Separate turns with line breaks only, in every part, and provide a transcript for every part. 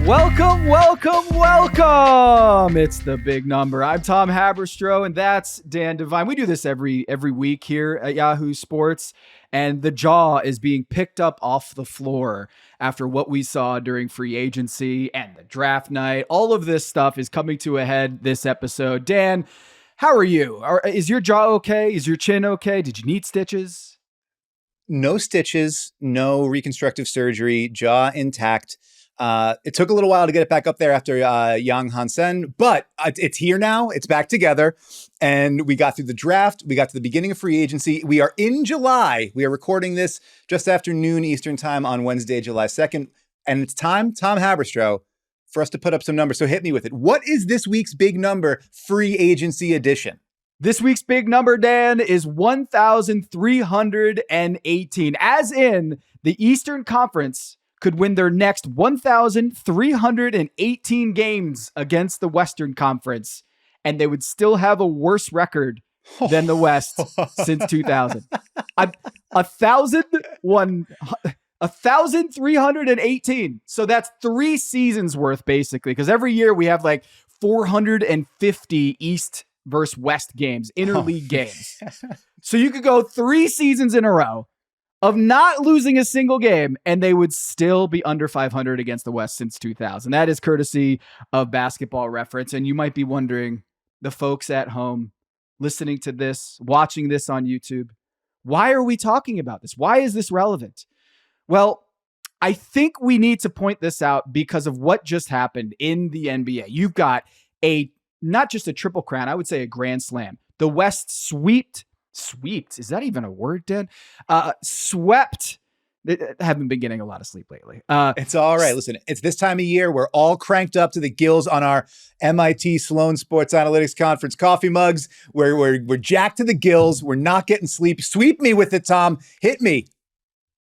Welcome. It's the big number. I'm Tom Haberstroh, and that's Dan Devine. We do this every week here at Yahoo Sports, and the jaw is being picked up off the floor after what we saw during free agency and the draft night. All of this stuff is coming to a head this episode. Dan, how are you? Is your jaw okay? Is your chin okay? Did you need stitches?
No stitches, no reconstructive surgery, jaw intact. It took a little while to get it back up there after Yang Hansen, but it's here now. It's back together. And we got through the draft. We got to the beginning of free agency. We are in July. We are recording this just after noon Eastern time on Wednesday, July 2nd. And it's time, Tom Haberstroh, for us to put up some numbers. So hit me with it. What is this week's big number free agency edition?
This week's big number, Dan, is 1,318, as in the Eastern Conference could win their next 1,318 games against the Western Conference, and they would still have a worse record than the West since 2000. 1,318. So that's 3 seasons worth, basically, because every year we have like 450 East versus West games, interleague games. So you could go 3 seasons in a row of not losing a single game, and they would still be under 500 against the West since 2000. That is courtesy of Basketball Reference. And you might be wondering, the folks at home listening to this, watching this on YouTube, why are we talking about this? Why is this relevant? Well, I think we need to point this out because of what just happened in the NBA. You've got not just a triple crown, I would say a grand slam. The West swept. Is that even a word, Dan? Swept. I haven't been getting a lot of sleep lately.
It's all right. Listen, it's this time of year. We're all cranked up to the gills on our MIT Sloan Sports Analytics Conference coffee mugs. We're jacked to the gills. We're not getting sleep. Sweep me with it, Tom. Hit me.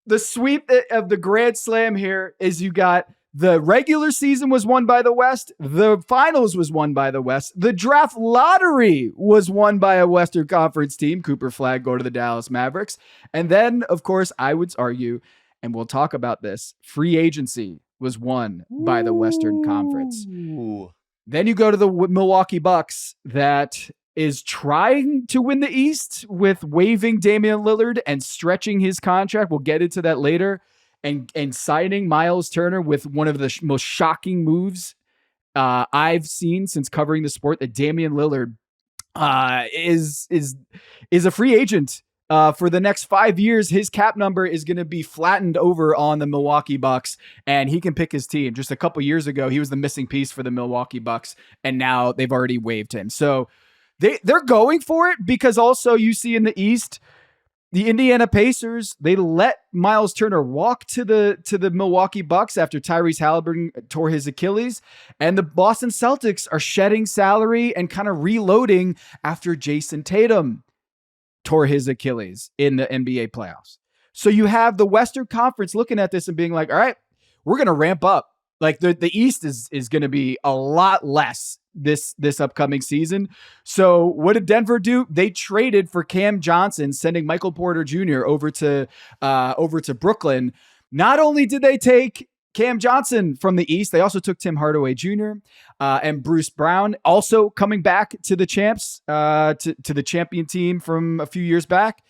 The sweep of the Grand Slam here is you got the regular season was won by the West. The finals was won by the West. The draft lottery was won by a Western Conference team. Cooper Flag go to the Dallas Mavericks. And then, of course, I would argue, and we'll talk about this, free agency was won by the Western Conference. Then you go to the Milwaukee Bucks that is trying to win the East with waiving Damian Lillard and stretching his contract. We'll get into that later. And signing Miles Turner with one of the most shocking moves I've seen since covering the sport, that Damian Lillard is a free agent for the next 5 years. His cap number is going to be flattened over on the Milwaukee Bucks, and he can pick his team. Just a couple years ago, he was the missing piece for the Milwaukee Bucks, and now they've already waived him. So they're going for it because also you see in the East, the Indiana Pacers, they let Miles Turner walk to the Milwaukee Bucks after Tyrese Halliburton tore his Achilles. And the Boston Celtics are shedding salary and kind of reloading after Jason Tatum tore his Achilles in the NBA playoffs. So you have the Western Conference looking at this and being like, all right, we're going to ramp up. Like the East is going to be a lot less this upcoming season. So what did Denver do? They traded for Cam Johnson, sending Michael Porter Jr. over to Brooklyn. Not only did they take Cam Johnson from the East, they also took Tim Hardaway Jr. And Bruce Brown, also coming back to the champs, to the champion team from a few years back.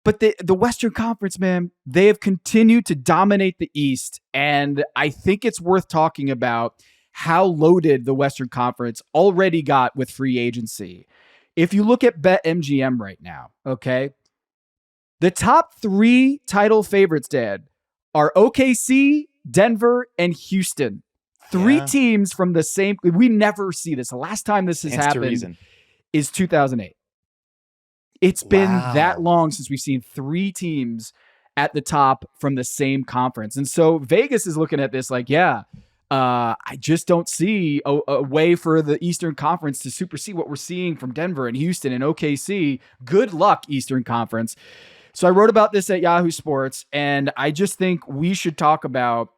But the Western Conference, man, they have continued to dominate the East. And I think it's worth talking about how loaded the Western Conference already got with free agency. If you look at BetMGM right now, okay, the top 3 title favorites, Dad, are OKC, Denver, and Houston. 3 teams from the same. We never see this. The last time this has happened is 2008. It's been that long since we've seen 3 teams at the top from the same conference. And so Vegas is looking at this like, I just don't see a way for the Eastern Conference to supersede what we're seeing from Denver and Houston and OKC. Good luck, Eastern Conference. So I wrote about this at Yahoo Sports, and I just think we should talk about,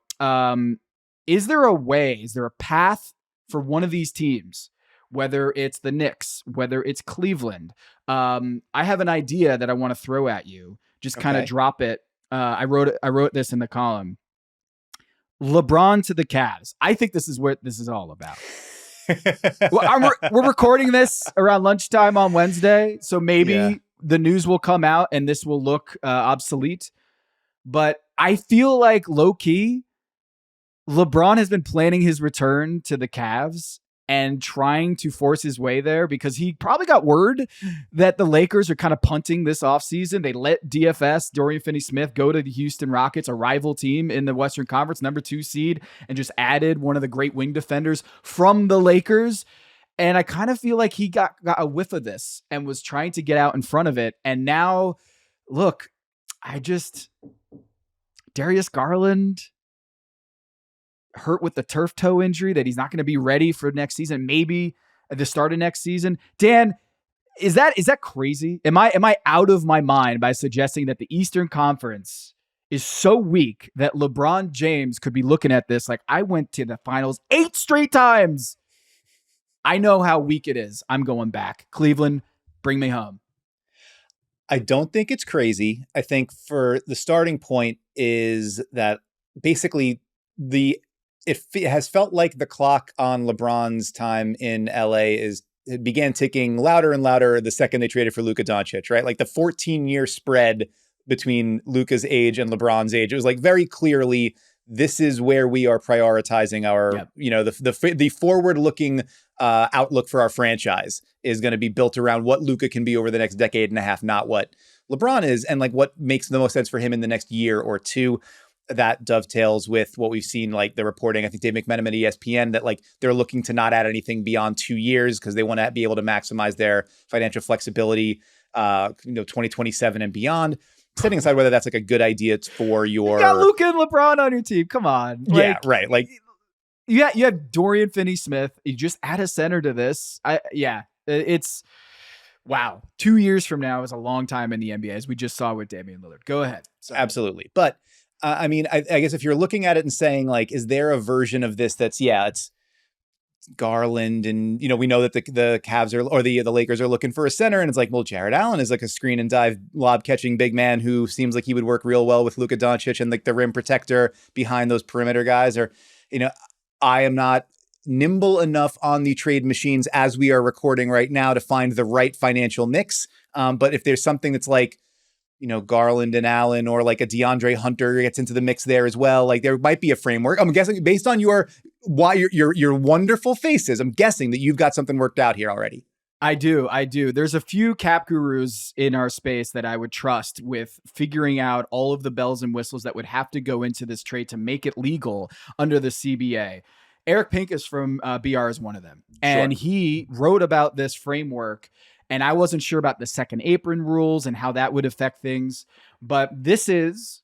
is there a path for one of these teams, whether it's the Knicks, whether it's Cleveland? I have an idea that I want to throw at you. Just kind of drop it. I wrote this in the column. LeBron to the Cavs. I think this is what this is all about. Well, we're recording this around lunchtime on Wednesday, so maybe the news will come out and this will look obsolete. But I feel like low-key, LeBron has been planning his return to the Cavs and trying to force his way there because he probably got word that the Lakers are kind of punting this offseason. They let DFS, Dorian Finney-Smith, go to the Houston Rockets, a rival team in the Western Conference, number 2 seed, and just added one of the great wing defenders from the Lakers. And I kind of feel like he got a whiff of this and was trying to get out in front of it. And now, look, Darius Garland hurt with the turf toe injury that he's not going to be ready for next season, maybe at the start of next season. Dan, is that crazy? Am I out of my mind by suggesting that the Eastern Conference is so weak that LeBron James could be looking at this like, I went to the finals 8 straight times. I know how weak it is. I'm going back. Cleveland, bring me home.
I don't think it's crazy. I think for the starting point is that basically it has felt like the clock on LeBron's time in LA it began ticking louder and louder the second they traded for Luka Doncic, right? Like the 14-year spread between Luka's age and LeBron's age. It was like very clearly, this is where we are prioritizing our, the forward-looking outlook for our franchise is going to be built around what Luka can be over the next decade and a half, not what LeBron is, and like what makes the most sense for him in the next year or two. That dovetails with what we've seen, like the reporting, I think Dave McMenamin at ESPN, that like they're looking to not add anything beyond 2 years because they want to be able to maximize their financial flexibility, 2027 and beyond. Setting aside whether that's like a good idea for your...
You got Luka and LeBron on your team. Come on.
Yeah, right. Like,
you have Dorian Finney-Smith. You just add a center to this. It's... Wow. 2 years from now is a long time in the NBA, as we just saw with Damian Lillard. Go ahead. Sorry.
Absolutely. But I mean, I guess if you're looking at it and saying like, is there a version of this that's, it's Garland and, we know that the Cavs or the Lakers are looking for a center, and it's like, well, Jared Allen is like a screen and dive lob catching big man who seems like he would work real well with Luka Doncic and like the rim protector behind those perimeter guys. Or, I am not nimble enough on the trade machines as we are recording right now to find the right financial mix. But if there's something that's like, Garland and Allen, or like a DeAndre Hunter gets into the mix there as well. Like there might be a framework. I'm guessing based on your wonderful faces, I'm guessing that you've got something worked out here already.
I do. There's a few cap gurus in our space that I would trust with figuring out all of the bells and whistles that would have to go into this trade to make it legal under the CBA. Eric Pincus from BR is one of them. And he wrote about this framework. And I wasn't sure about the second apron rules and how that would affect things. But this is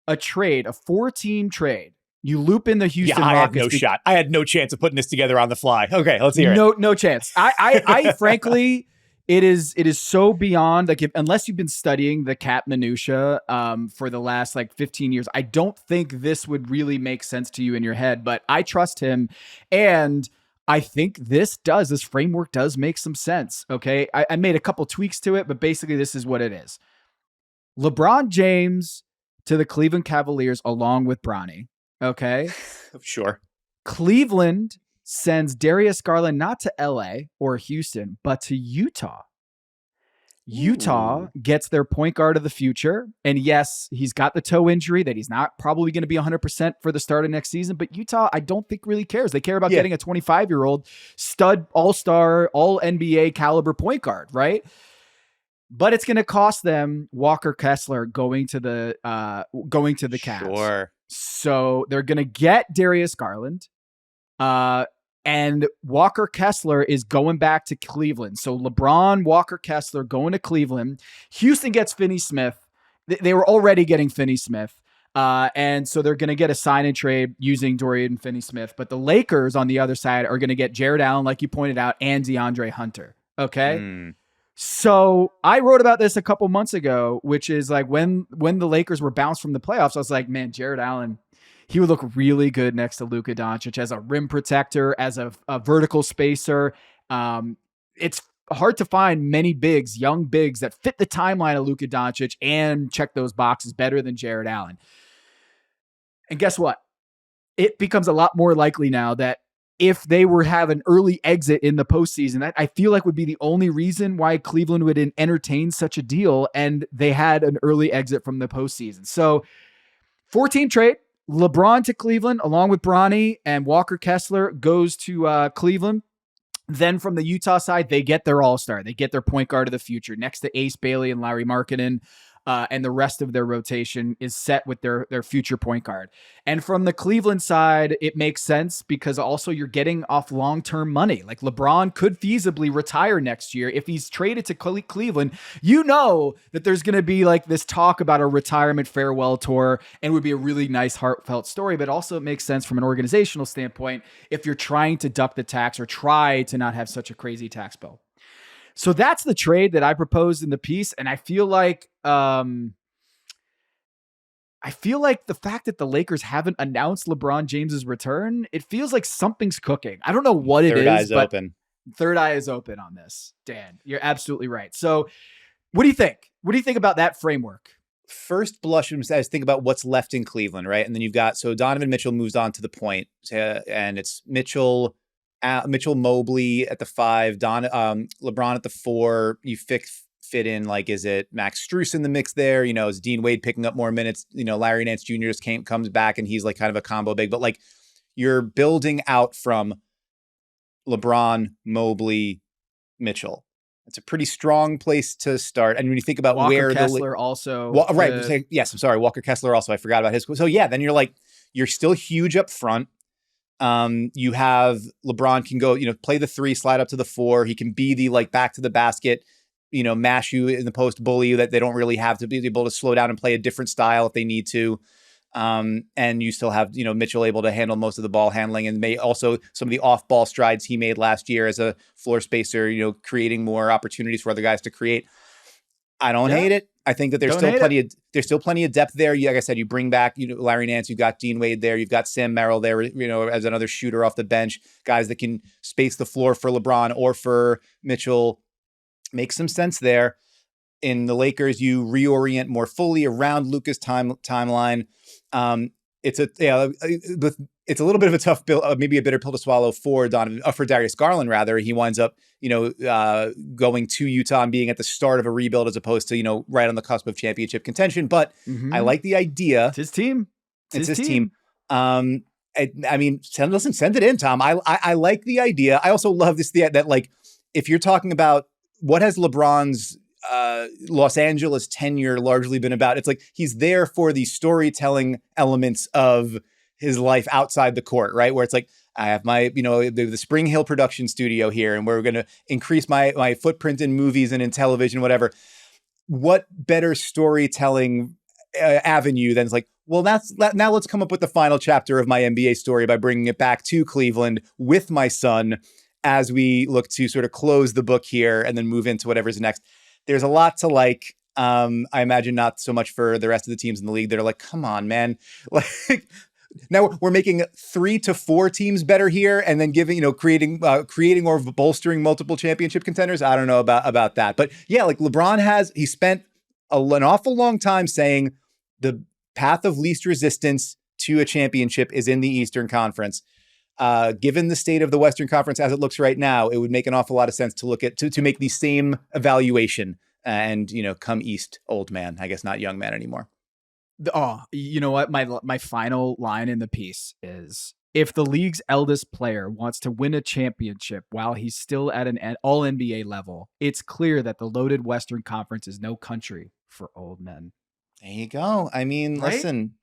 a trade, a 4-team trade. You loop in the Houston Rockets.
I had no shot. I had no chance of putting this together on the fly. Okay, let's hear it.
No chance. I frankly, it is so beyond, like, unless you've been studying the cap minutia for the last like 15 years, I don't think this would really make sense to you in your head. But I trust him, and I think this framework does make some sense. Okay. I made a couple tweaks to it, but basically this is what it is. LeBron James to the Cleveland Cavaliers along with Bronny. Okay.
Sure.
Cleveland sends Darius Garland not to LA or Houston, but to Utah. Utah gets their point guard of the future. And yes, he's got the toe injury that he's not probably going to be 100% for the start of next season. But Utah, I don't think really cares. They care about getting a 25-year-old stud, all-star, all-NBA caliber point guard, right? But it's going to cost them Walker Kessler going to the Cavs.
Sure.
So they're going to get Darius Garland. And Walker Kessler is going back to Cleveland. So LeBron, Walker Kessler going to Cleveland. Houston gets Finney-Smith. They were already getting Finney-Smith. And so they're going to get a sign and trade using Dorian Finney-Smith. But the Lakers on the other side are going to get Jared Allen, like you pointed out, and DeAndre Hunter. Okay. So I wrote about this a couple months ago, which is like when the Lakers were bounced from the playoffs, I was like, man, Jared Allen, he would look really good next to Luka Doncic as a rim protector, as a vertical spacer. It's hard to find many bigs, young bigs that fit the timeline of Luka Doncic and check those boxes better than Jared Allen. And guess what? it becomes a lot more likely now that if they have an early exit in the postseason, that I feel like would be the only reason why Cleveland would entertain such a deal, and they had an early exit from the postseason. So 4-team trade, LeBron to Cleveland, along with Bronny, and Walker Kessler goes to Cleveland. Then from the Utah side, they get their all-star. They get their point guard of the future next to Ace Bailey and Larry Markkinen. And the rest of their rotation is set with their future point guard. And from the Cleveland side, it makes sense because also you're getting off long-term money. Like LeBron could feasibly retire next year. If he's traded to Cleveland, you know that there's going to be like this talk about a retirement farewell tour, and would be a really nice heartfelt story. But also it makes sense from an organizational standpoint if you're trying to duck the tax or try to not have such a crazy tax bill. So that's the trade that I proposed in the piece. And I feel like the fact that the Lakers haven't announced LeBron James's return, it feels like something's cooking. I don't know what it is.
Third eye's open.
Third eye is open on this, Dan. You're absolutely right. So what do you think? What do you think about that framework?
First blush, I think about what's left in Cleveland, right? And then you've got, so Donovan Mitchell moves on to the point, and it's Mitchell Mobley at the 5, LeBron at the 4. You fit in, like, is it Max Strus in the mix there? You know, is Dean Wade picking up more minutes? You know, Larry Nance Jr. just comes back and he's like kind of a combo big, but like you're building out from LeBron, Mobley, Mitchell. It's a pretty strong place to start. And when you think about
Walker Kessler also.
Right. Yes, I'm sorry. Walker Kessler also. I forgot about his. So yeah, then you're still huge up front. You have LeBron can go, play the 3, slide up to the 4. He can be the like back to the basket, mash you in the post, bully you, that they don't really have to be able to slow down and play a different style if they need to. And you still have, Mitchell able to handle most of the ball handling, and may also some of the off ball strides he made last year as a floor spacer, creating more opportunities for other guys to create. I don't hate it. I think that there's still plenty of depth there. Like I said, you bring back, Larry Nance, you've got Dean Wade there, you've got Sam Merrill there, as another shooter off the bench, guys that can space the floor for LeBron or for Mitchell. Makes some sense there. In the Lakers, you reorient more fully around Luka's timeline. It's a little bit of a tough bill, maybe a bitter pill to swallow for Darius Garland. Rather, he winds up, going to Utah and being at the start of a rebuild as opposed to, right on the cusp of championship contention. But I like the idea.
It's his team.
It's his team. I mean, send it in, Tom. I like the idea. I also love this, that like, if you're talking about what has LeBron's Los Angeles tenure largely been about, it's like he's there for the storytelling elements of his life outside the court, right? Where it's like, I have my, the Spring Hill production studio here, and we're going to increase my footprint in movies and in television, whatever. What better storytelling avenue than it's like, well, now let's come up with the final chapter of my NBA story by bringing it back to Cleveland with my son as we look to sort of close the book here and then move into whatever's next. There's a lot to like. I imagine not so much for the rest of the teams in the league that are like, come on, man. Like, now we're making 3 to 4 teams better here, and then creating or bolstering multiple championship contenders. I don't know about that, but yeah, like LeBron he spent an awful long time saying the path of least resistance to a championship is in the Eastern Conference. Given the state of the Western Conference as it looks right now, it would make an awful lot of sense to look at to make the same evaluation and come East, old man. I guess not young man anymore.
Oh, you know what? My final line in the piece is, if the league's eldest player wants to win a championship while he's still at an all NBA level, it's clear that the loaded Western Conference is no country for old men.
There you go. I mean,
right?
Listen,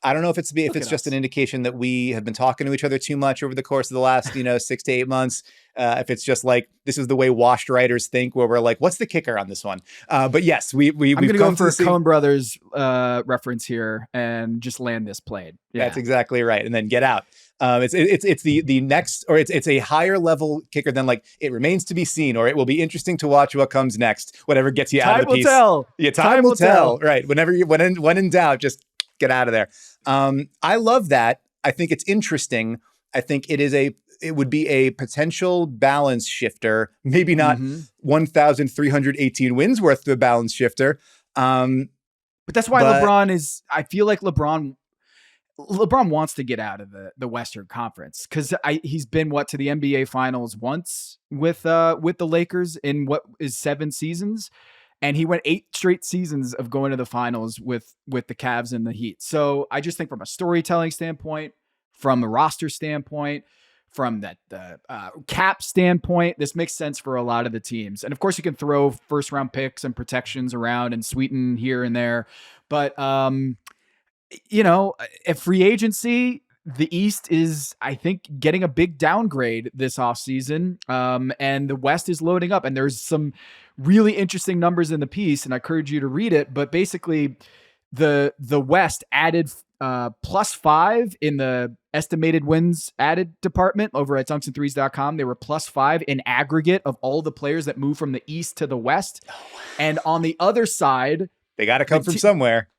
I don't know if it's just an indication that we have been talking to each other too much over the course of the last, 6 to 8 months. If it's just like, this is the way washed writers think, where we're like, what's the kicker on this one? But yes, I'm going to
go for a Coen Brothers reference here and just land this plane. Yeah.
That's exactly right. And then get out. It's the next, or it's a higher level kicker than like, it remains to be seen, or it will be interesting to watch what comes next. Whatever gets you out of the piece.
Time will tell.
Yeah, time will tell. Right. When in doubt, just get out of there. I love that. I think it's interesting. I think it would be a potential balance shifter, maybe not 1,318 wins worth of a balance shifter.
But that's why LeBron I feel like LeBron, LeBron wants to get out of the Western Conference because he's been to the NBA Finals once with the Lakers in what is 7 seasons, and he went 8 straight seasons of going to the finals with the Cavs and the Heat. So I just think from a storytelling standpoint, from a roster standpoint, from the cap standpoint, this makes sense for a lot of the teams. And of course, you can throw first round picks and protections around and sweeten here and there, but at free agency, the East is, I think, getting a big downgrade this offseason. And the West is loading up. And there's some really interesting numbers in the piece, and I encourage you to read it. But basically, the West added +5 in the estimated wins added department over at dunksandthrees.com. They were +5 in aggregate of all the players that moved from the East to the West. And on the other side,
they got to come from somewhere.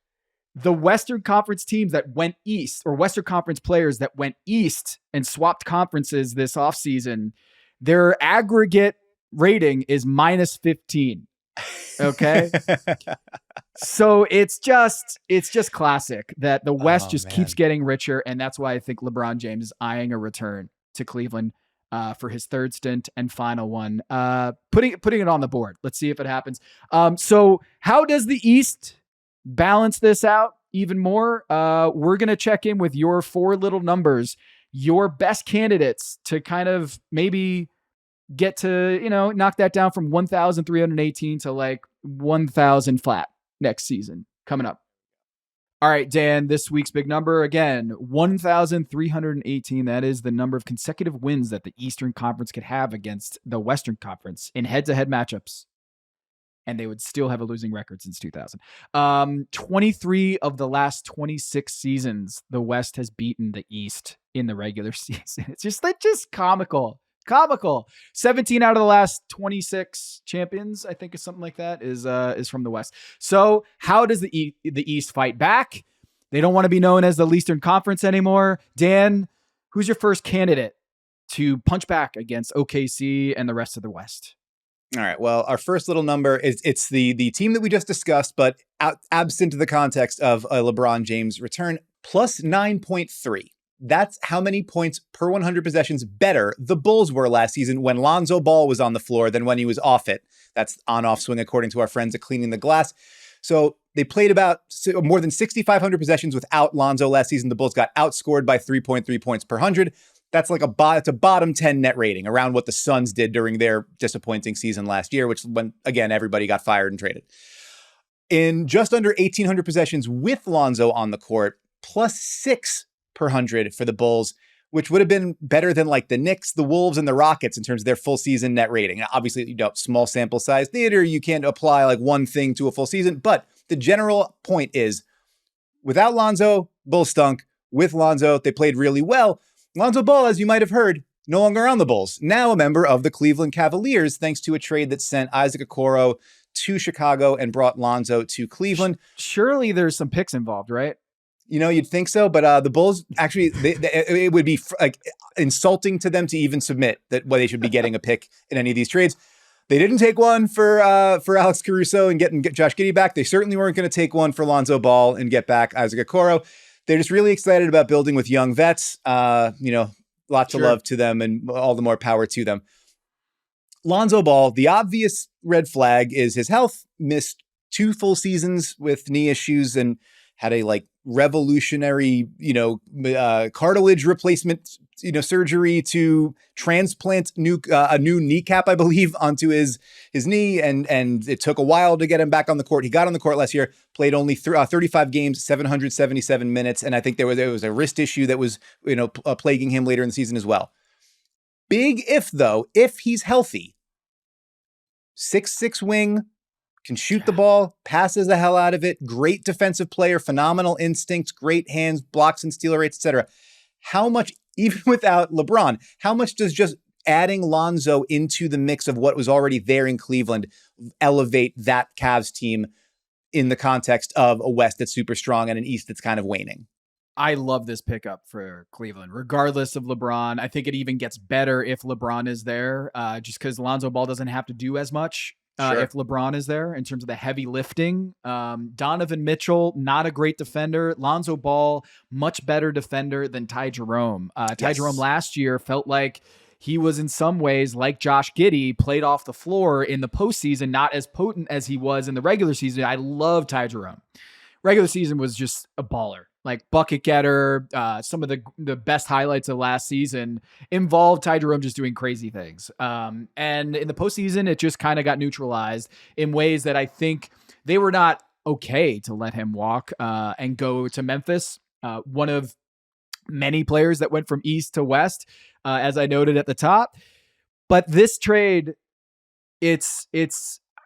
The Western Conference teams that went east, or Western Conference players that went east and swapped conferences this offseason, their aggregate rating is -15. Okay. So it's just classic that the West keeps getting richer. And that's why I think LeBron James is eyeing a return to Cleveland for his 3rd stint and final one. Putting it on the board. Let's see if it happens. So how does the East balance this out even more? We're going to check in with your 4 little numbers, your best candidates to kind of maybe get to, knock that down from 1,318 to like 1,000 flat next season coming up. All right, Dan, this week's big number again, 1,318. That is the number of consecutive wins that the Eastern Conference could have against the Western Conference in head-to-head matchups. And they would still have a losing record since 2000. 23 of the last 26 seasons, the West has beaten the East in the regular season. It's just comical. 17 out of the last 26 champions, I think, is something like that, is from the West. So how does the East fight back? They don't want to be known as the Eastern Conference anymore. Dan, who's your first candidate to punch back against OKC and the rest of the West?
All right. Well, our first little number it's the team that we just discussed, but absent of the context of a LeBron James return, +9.3. That's how many points per 100 possessions better the Bulls were last season when Lonzo Ball was on the floor than when he was off it. That's on-off swing, according to our friends at Cleaning the Glass. So they played about more than 6,500 possessions without Lonzo last season. The Bulls got outscored by 3.3 points per 100. That's like it's a bottom 10 net rating, around what the Suns did during their disappointing season last year, which when, again, everybody got fired and traded. In just under 1,800 possessions with Lonzo on the court, +6 per 100 for the Bulls, which would have been better than like the Knicks, the Wolves, and the Rockets in terms of their full season net rating. Now, obviously, small sample size theater, you can't apply like one thing to a full season, but the general point is, without Lonzo, Bulls stunk. With Lonzo, they played really well. Lonzo Ball, as you might have heard, no longer on the Bulls, now a member of the Cleveland Cavaliers, thanks to a trade that sent Isaac Okoro to Chicago and brought Lonzo to Cleveland.
Surely there's some picks involved, right?
You'd think so, but the Bulls actually, it would be like insulting to them to even submit that they should be getting a pick in any of these trades. They didn't take one for Alex Caruso and get Josh Giddey back. They certainly weren't going to take one for Lonzo Ball and get back Isaac Okoro. They're just really excited about building with young vets. Lots of love to them and all the more power to them. Lonzo Ball, the obvious red flag is his health. Missed 2 full seasons with knee issues and had a revolutionary, cartilage replacement, surgery to transplant a new kneecap, I believe, onto his knee. And it took a while to get him back on the court. He got on the court last year, played only 35 games, 777 minutes. And I think there was a wrist issue that was, plaguing him later in the season as well. Big if, though, if he's healthy, 6'6" wing, can shoot the ball, passes the hell out of it, great defensive player, phenomenal instincts, great hands, blocks and steal rates, etc. How much, even without LeBron, how much does just adding Lonzo into the mix of what was already there in Cleveland elevate that Cavs team in the context of a West that's super strong and an East that's kind of waning?
I love this pickup for Cleveland, regardless of LeBron. I think it even gets better if LeBron is there, just because Lonzo Ball doesn't have to do as much.
Sure.
if LeBron is there in terms of the heavy lifting. Donovan Mitchell, not a great defender. Lonzo Ball, much better defender than Ty Jerome. Ty Jerome last year felt like he was in some ways like Josh Giddey, played off the floor in the postseason, not as potent as he was in the regular season. I love Ty Jerome. Regular season was just a baller, like bucket getter. Some of the best highlights of last season involved Ty Jerome just doing crazy things. And in the postseason, it just kind of got neutralized in ways that I think they were not okay to let him walk and go to Memphis. One of many players that went from east to west, as I noted at the top. But this trade, it's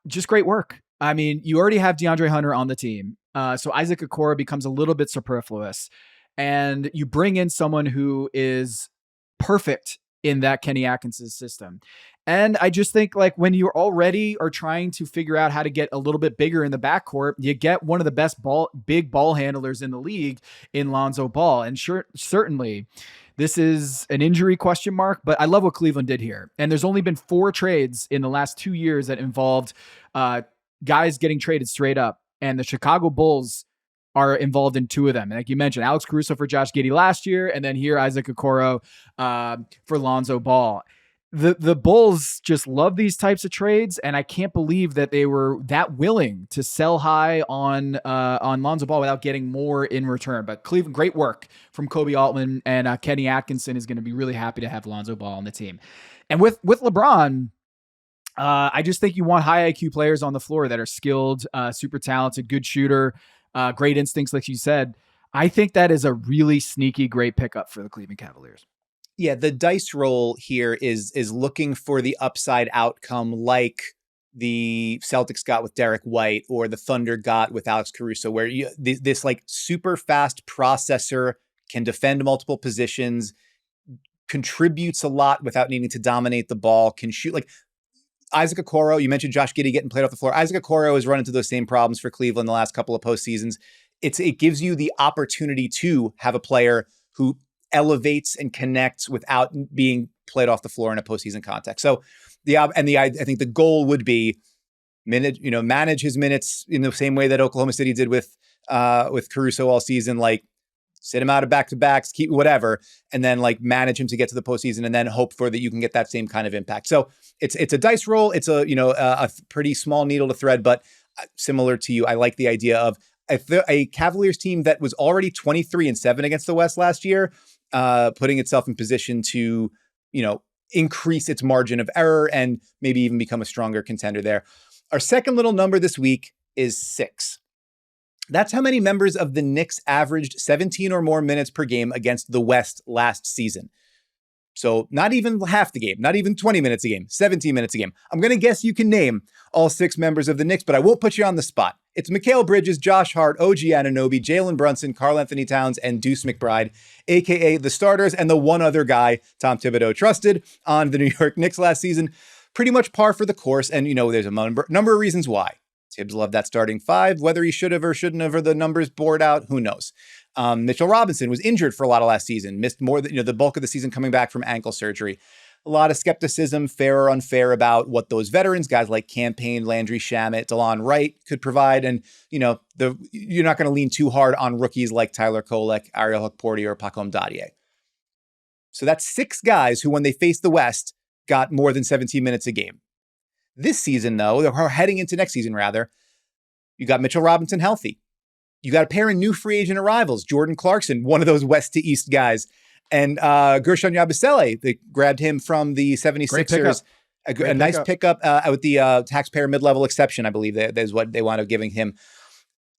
just great work. I mean, you already have DeAndre Hunter on the team. So Isaac Okoro becomes a little bit superfluous. And you bring in someone who is perfect in that Kenny Atkinson's system. And I just think like when you already are trying to figure out how to get a little bit bigger in the backcourt, you get one of the best big ball handlers in the league in Lonzo Ball. And certainly this is an injury question mark, but I love what Cleveland did here. And there's only been 4 trades in the last 2 years that involved guys getting traded straight up. And the Chicago Bulls are involved in 2 of them. And like you mentioned, Alex Caruso for Josh Giddey last year, and then here Isaac Okoro for Lonzo Ball. The Bulls just love these types of trades, and I can't believe that they were that willing to sell high on Lonzo Ball without getting more in return. But Cleveland, great work from Kobe Altman, and Kenny Atkinson is going to be really happy to have Lonzo Ball on the team. And with LeBron, I just think you want high IQ players on the floor that are skilled, super talented, good shooter, great instincts, like you said. I think that is a really sneaky, great pickup for the Cleveland Cavaliers.
Yeah, the dice roll here is looking for the upside outcome like the Celtics got with Derek White or the Thunder got with Alex Caruso, where this like super fast processor can defend multiple positions, contributes a lot without needing to dominate the ball, can shoot. Like Isaac Okoro, you mentioned Josh Giddey getting played off the floor. Isaac Okoro has run into those same problems for Cleveland the last couple of postseasons. It gives you the opportunity to have a player who elevates and connects without being played off the floor in a postseason context. So I think the goal would be manage his minutes in the same way that Oklahoma City did with Caruso all season, like sit him out of back-to-backs, keep whatever, and then like manage him to get to the postseason and then hope for that you can get that same kind of impact. So it's a dice roll. It's a pretty small needle to thread, but similar to you, I like the idea of a Cavaliers team that was already 23-7 against the West last year, putting itself in position to, increase its margin of error and maybe even become a stronger contender there. Our second little number this week is 6. That's how many members of the Knicks averaged 17 or more minutes per game against the West last season. So not even half the game, not even 20 minutes a game, 17 minutes a game. I'm going to guess you can name all 6 members of the Knicks, but I won't put you on the spot. It's Mikal Bridges, Josh Hart, OG Anunoby, Jalen Brunson, Karl Anthony Towns, and Deuce McBride, a.k.a. the starters and the one other guy Tom Thibodeau trusted on the New York Knicks last season. Pretty much par for the course, and there's a number of reasons why. Tibbs loved that starting 5. Whether he should have or shouldn't have, or the numbers bored out, who knows? Mitchell Robinson was injured for a lot of last season, missed more than the bulk of the season coming back from ankle surgery. A lot of skepticism, fair or unfair, about what those veterans, guys like Campaign, Landry Shamet, DeLon Wright, could provide. And you're not going to lean too hard on rookies like Tyler Kolek, Ariel Hukporti, or Pacom Dadier. So that's 6 guys who, when they faced the West, got more than 17 minutes a game. This season, though, or heading into next season, rather, you got Mitchell Robinson healthy. You got a pair of new free agent arrivals, Jordan Clarkson, one of those West to East guys, and Gershon Yabusele. They grabbed him from the 76ers. A nice pickup with the taxpayer mid-level exception, I believe that is what they wound up giving him.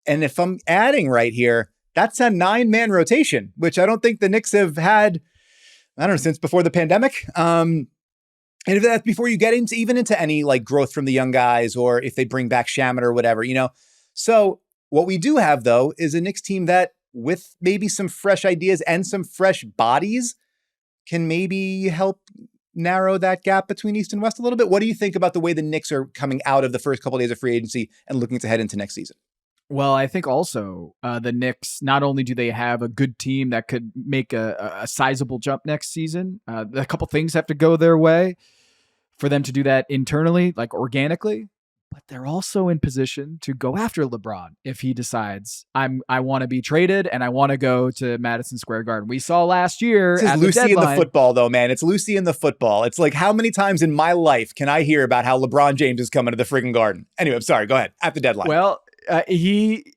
And if I'm adding right here, that's a 9-man rotation, which I don't think the Knicks have had, since before the pandemic. And if that's before you get into any like growth from the young guys, or if they bring back Shamet or whatever, So what we do have, though, is a Knicks team that, with maybe some fresh ideas and some fresh bodies, can maybe help narrow that gap between East and West a little bit. What do you think about the way the Knicks are coming out of the first couple of days of free agency and looking to head into next season?
Well, I think also the Knicks, not only do they have a good team that could make a sizable jump next season, a couple things have to go their way for them to do that internally, like organically. but they're also in position to go after LeBron if he decides I want to be traded and I want to go to Madison Square Garden. We saw last year
This is
at
Lucy
the
in the
deadline.
football, though, man. It's Lucy in the football. It's like, how many times in my life can I hear about how LeBron James is coming to the friggin' Garden? Anyway, I'm sorry. Go ahead. At the deadline.
Well, he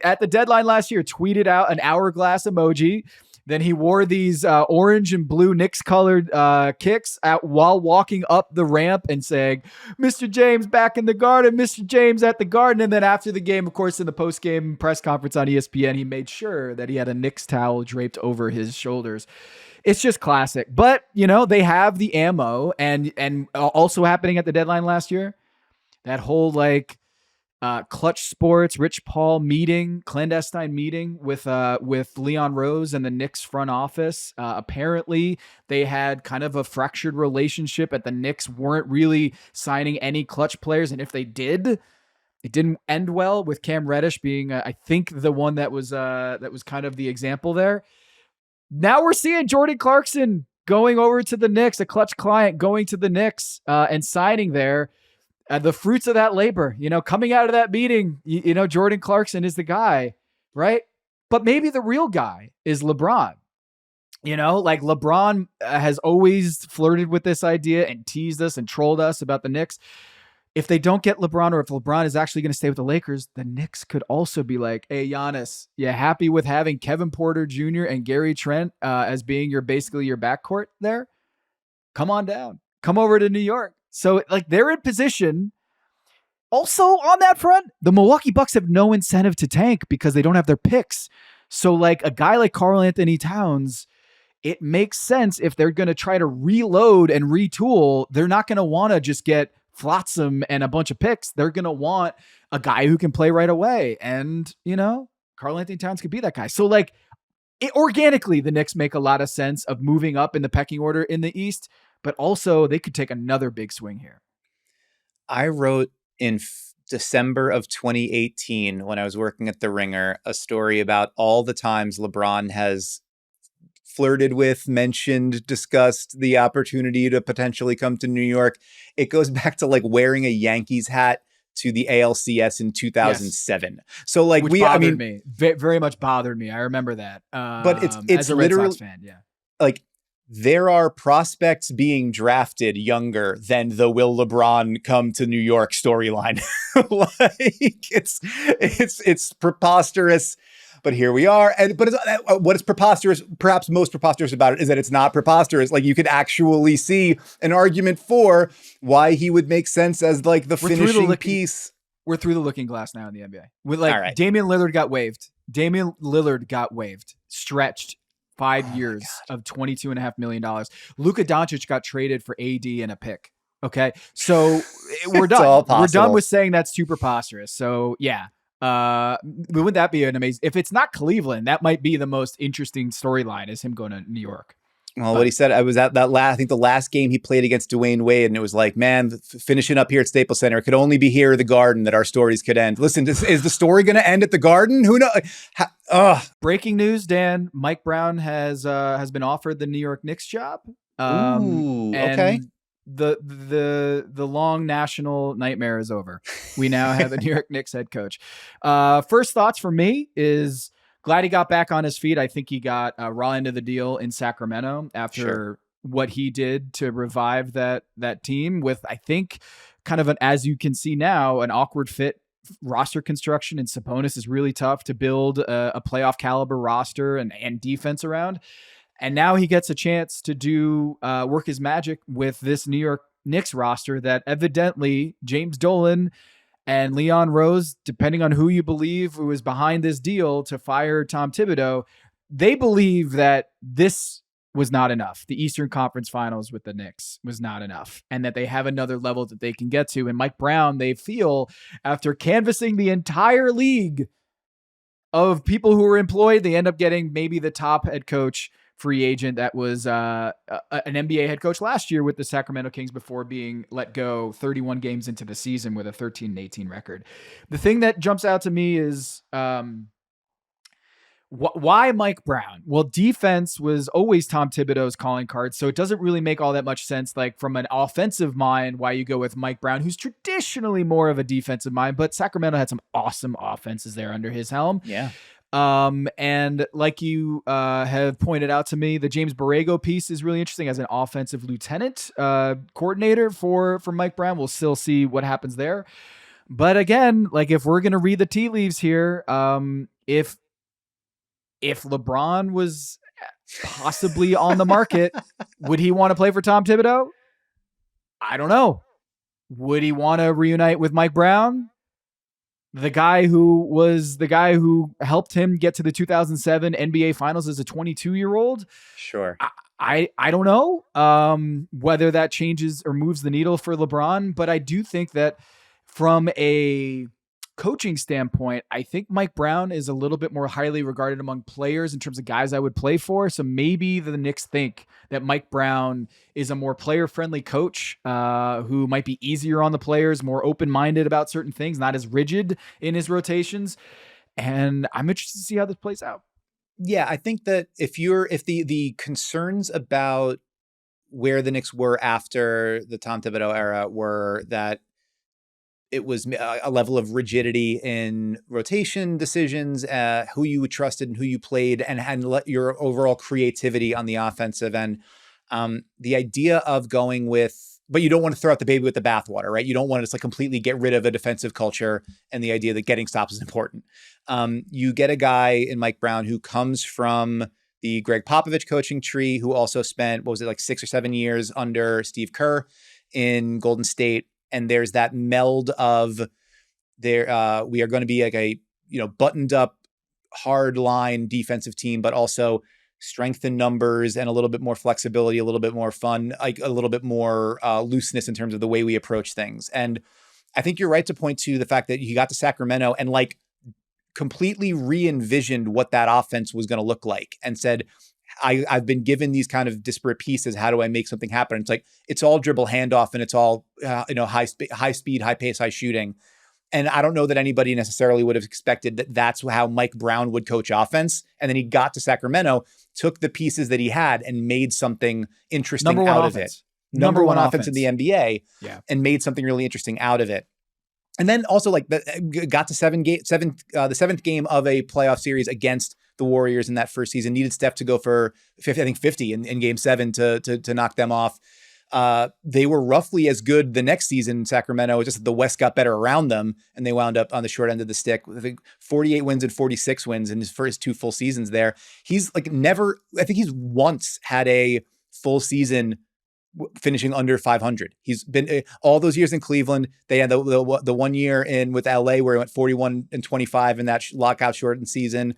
at the deadline last year tweeted out an hourglass emoji. Then he wore these orange and blue Knicks colored kicks out while walking up the ramp and saying, "Mr. James back in the Garden, Mr. James at the Garden." And then after the game, of course, in the post-game press conference on ESPN, he made sure that he had a Knicks towel draped over his shoulders. It's just classic. But, they have the ammo, and also happening at the deadline last year, that whole Clutch Sports, Rich Paul clandestine meeting with Leon Rose and the Knicks front office. Apparently, they had kind of a fractured relationship at the Knicks, weren't really signing any Clutch players, and if they did, it didn't end well. With Cam Reddish being, I think, the one that was kind of the example there. Now we're seeing Jordan Clarkson going over to the Knicks, a Clutch client going to the Knicks and signing there. The fruits of that labor, coming out of that meeting, Jordan Clarkson is the guy, right? But maybe the real guy is LeBron. LeBron has always flirted with this idea and teased us and trolled us about the Knicks. If they don't get LeBron, or if LeBron is actually going to stay with the Lakers, the Knicks could also be like, "Hey, Giannis, you happy with having Kevin Porter Jr. and Gary Trent as being basically your backcourt there? Come on down. Come over to New York." So they're in position. Also on that front, the Milwaukee Bucks have no incentive to tank because they don't have their picks. So a guy like Karl Anthony Towns, it makes sense if they're going to try to reload and retool. They're not going to want to just get Flotsam and a bunch of picks. They're going to want a guy who can play right away. And, Karl Anthony Towns could be that guy. So organically, the Knicks make a lot of sense of moving up in the pecking order in the East. But also, they could take another big swing here.
I wrote in December of 2018, when I was working at The Ringer, a story about all the times LeBron has flirted with, mentioned, discussed the opportunity to potentially come to New York. It goes back to wearing a Yankees hat to the ALCS in 2007. Yes. So
Which bothered me. Very much bothered me. I remember that.
But it's
as a
literally
Red Sox fan, yeah.
There are prospects being drafted younger than the "Will LeBron come to New York" storyline. It's preposterous, but here we are. But what is preposterous, perhaps most preposterous about it, is that it's not preposterous. You could actually see an argument for why he would make sense as finishing piece.
We're through the looking glass now in the NBA. With
right.
Damian Lillard got waived. Stretched 5 years of $22.5 million. Luka Doncic got traded for AD and a pick. Okay. So we're done. We're done with saying that's too preposterous. So yeah. Wouldn't that be an amazing, if it's not Cleveland, that might be the most interesting storyline, is him going to New York.
Well, what he said, I was at that I think the last game he played against Dwayne Wade, and it was man, finishing up here at Staples Center, it could only be here or the Garden that our stories could end. Listen, is the story going to end at the Garden? Who knows?
Breaking news, Dan. Mike Brown has been offered the New York Knicks job.
Ooh, okay.
The long national nightmare is over. We now have a New York Knicks head coach. First thoughts for me is, glad he got back on his feet. I think he got a raw end of the deal in Sacramento after what he did to revive that team with, I think, kind of as you can see now, an awkward fit roster construction. And Sabonis is really tough to build a playoff caliber roster and defense around. And now he gets a chance to do work his magic with this New York Knicks roster that evidently James Dolan and Leon Rose, depending on who you believe who is behind this deal to fire Tom Thibodeau, they believe that this was not enough. The Eastern Conference Finals with the Knicks was not enough, and that they have another level that they can get to. And Mike Brown, they feel, after canvassing the entire league of people who were employed, they end up getting maybe the top head coach free agent that was an NBA head coach last year with the Sacramento Kings before being let go 31 games into the season with a 13-18 record. The thing that jumps out to me is Why Mike Brown? Well, defense was always Tom Thibodeau's calling card, so it doesn't really make all that much sense, like from an offensive mind, why you go with Mike Brown, who's traditionally more of a defensive mind, but Sacramento had some awesome offenses there under his helm.
Yeah.
And like you have pointed out to me, the James Borrego piece is really interesting as an offensive lieutenant coordinator for Mike Brown. We'll still see what happens there. But again, like if we're going to read the tea leaves here, if LeBron was possibly on the market, would he want to play for Tom Thibodeau? I don't know. Would he want to reunite with Mike Brown? The guy who helped him get to the 2007 NBA Finals as a 22-year-old?
Sure.
I don't know whether that changes or moves the needle for LeBron, but I do think that from a coaching standpoint, I think Mike Brown is a little bit more highly regarded among players in terms of guys I would play for. So maybe the Knicks think that Mike Brown is a more player-friendly coach who might be easier on the players, more open-minded about certain things, not as rigid in his rotations. And I'm interested to see how this plays out.
Yeah, I think that if the concerns about where the Knicks were after the Tom Thibodeau era were that it was a level of rigidity in rotation decisions, who you trusted and who you played, and let your overall creativity on the offensive end. The idea of going with, but you don't want to throw out the baby with the bathwater, right? You don't want to just like completely get rid of a defensive culture and the idea that getting stops is important. You get a guy in Mike Brown who comes from the Greg Popovich coaching tree, who also spent, 6 or 7 years under Steve Kerr in Golden State. And there's that meld of we are going to be like a, buttoned up, hard line defensive team, but also strength in numbers and a little bit more flexibility, a little bit more fun, like a little bit more looseness in terms of the way we approach things. And I think you're right to point to the fact that he got to Sacramento and like completely re-envisioned what that offense was going to look like and said, I've been given these kind of disparate pieces. How do I make something happen? It's like, it's all dribble handoff and it's all, high speed, high pace, high shooting. And I don't know that anybody necessarily would have expected that that's how Mike Brown would coach offense. And then he got to Sacramento, took the pieces that he had and made something interesting out of it. Number one offense in the NBA, and made something really interesting out of it. And then also got to the seventh game of a playoff series against the Warriors in that first season, needed Steph to go for 50 in game 7 to knock them off. They were roughly as good the next season in Sacramento, just that the West got better around them and they wound up on the short end of the stick. I think 48 wins and 46 wins in his first 2 full seasons there. He's he's once had a full season finishing under 500. He's been all those years in Cleveland. They had the 1 year in with LA where he went 41 and 25 in that lockout shortened season.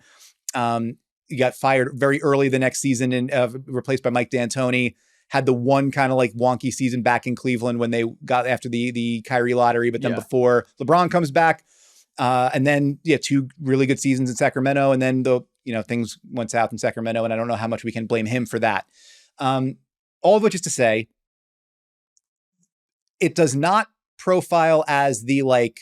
He got fired very early the next season and replaced by Mike D'Antoni. Had the one kind of like wonky season back in Cleveland when they got after the Kyrie lottery, but then before LeBron comes back, and then 2 really good seasons in Sacramento, and then things went south in Sacramento, and I don't know how much we can blame him for that. All of which is to say, it does not profile as the like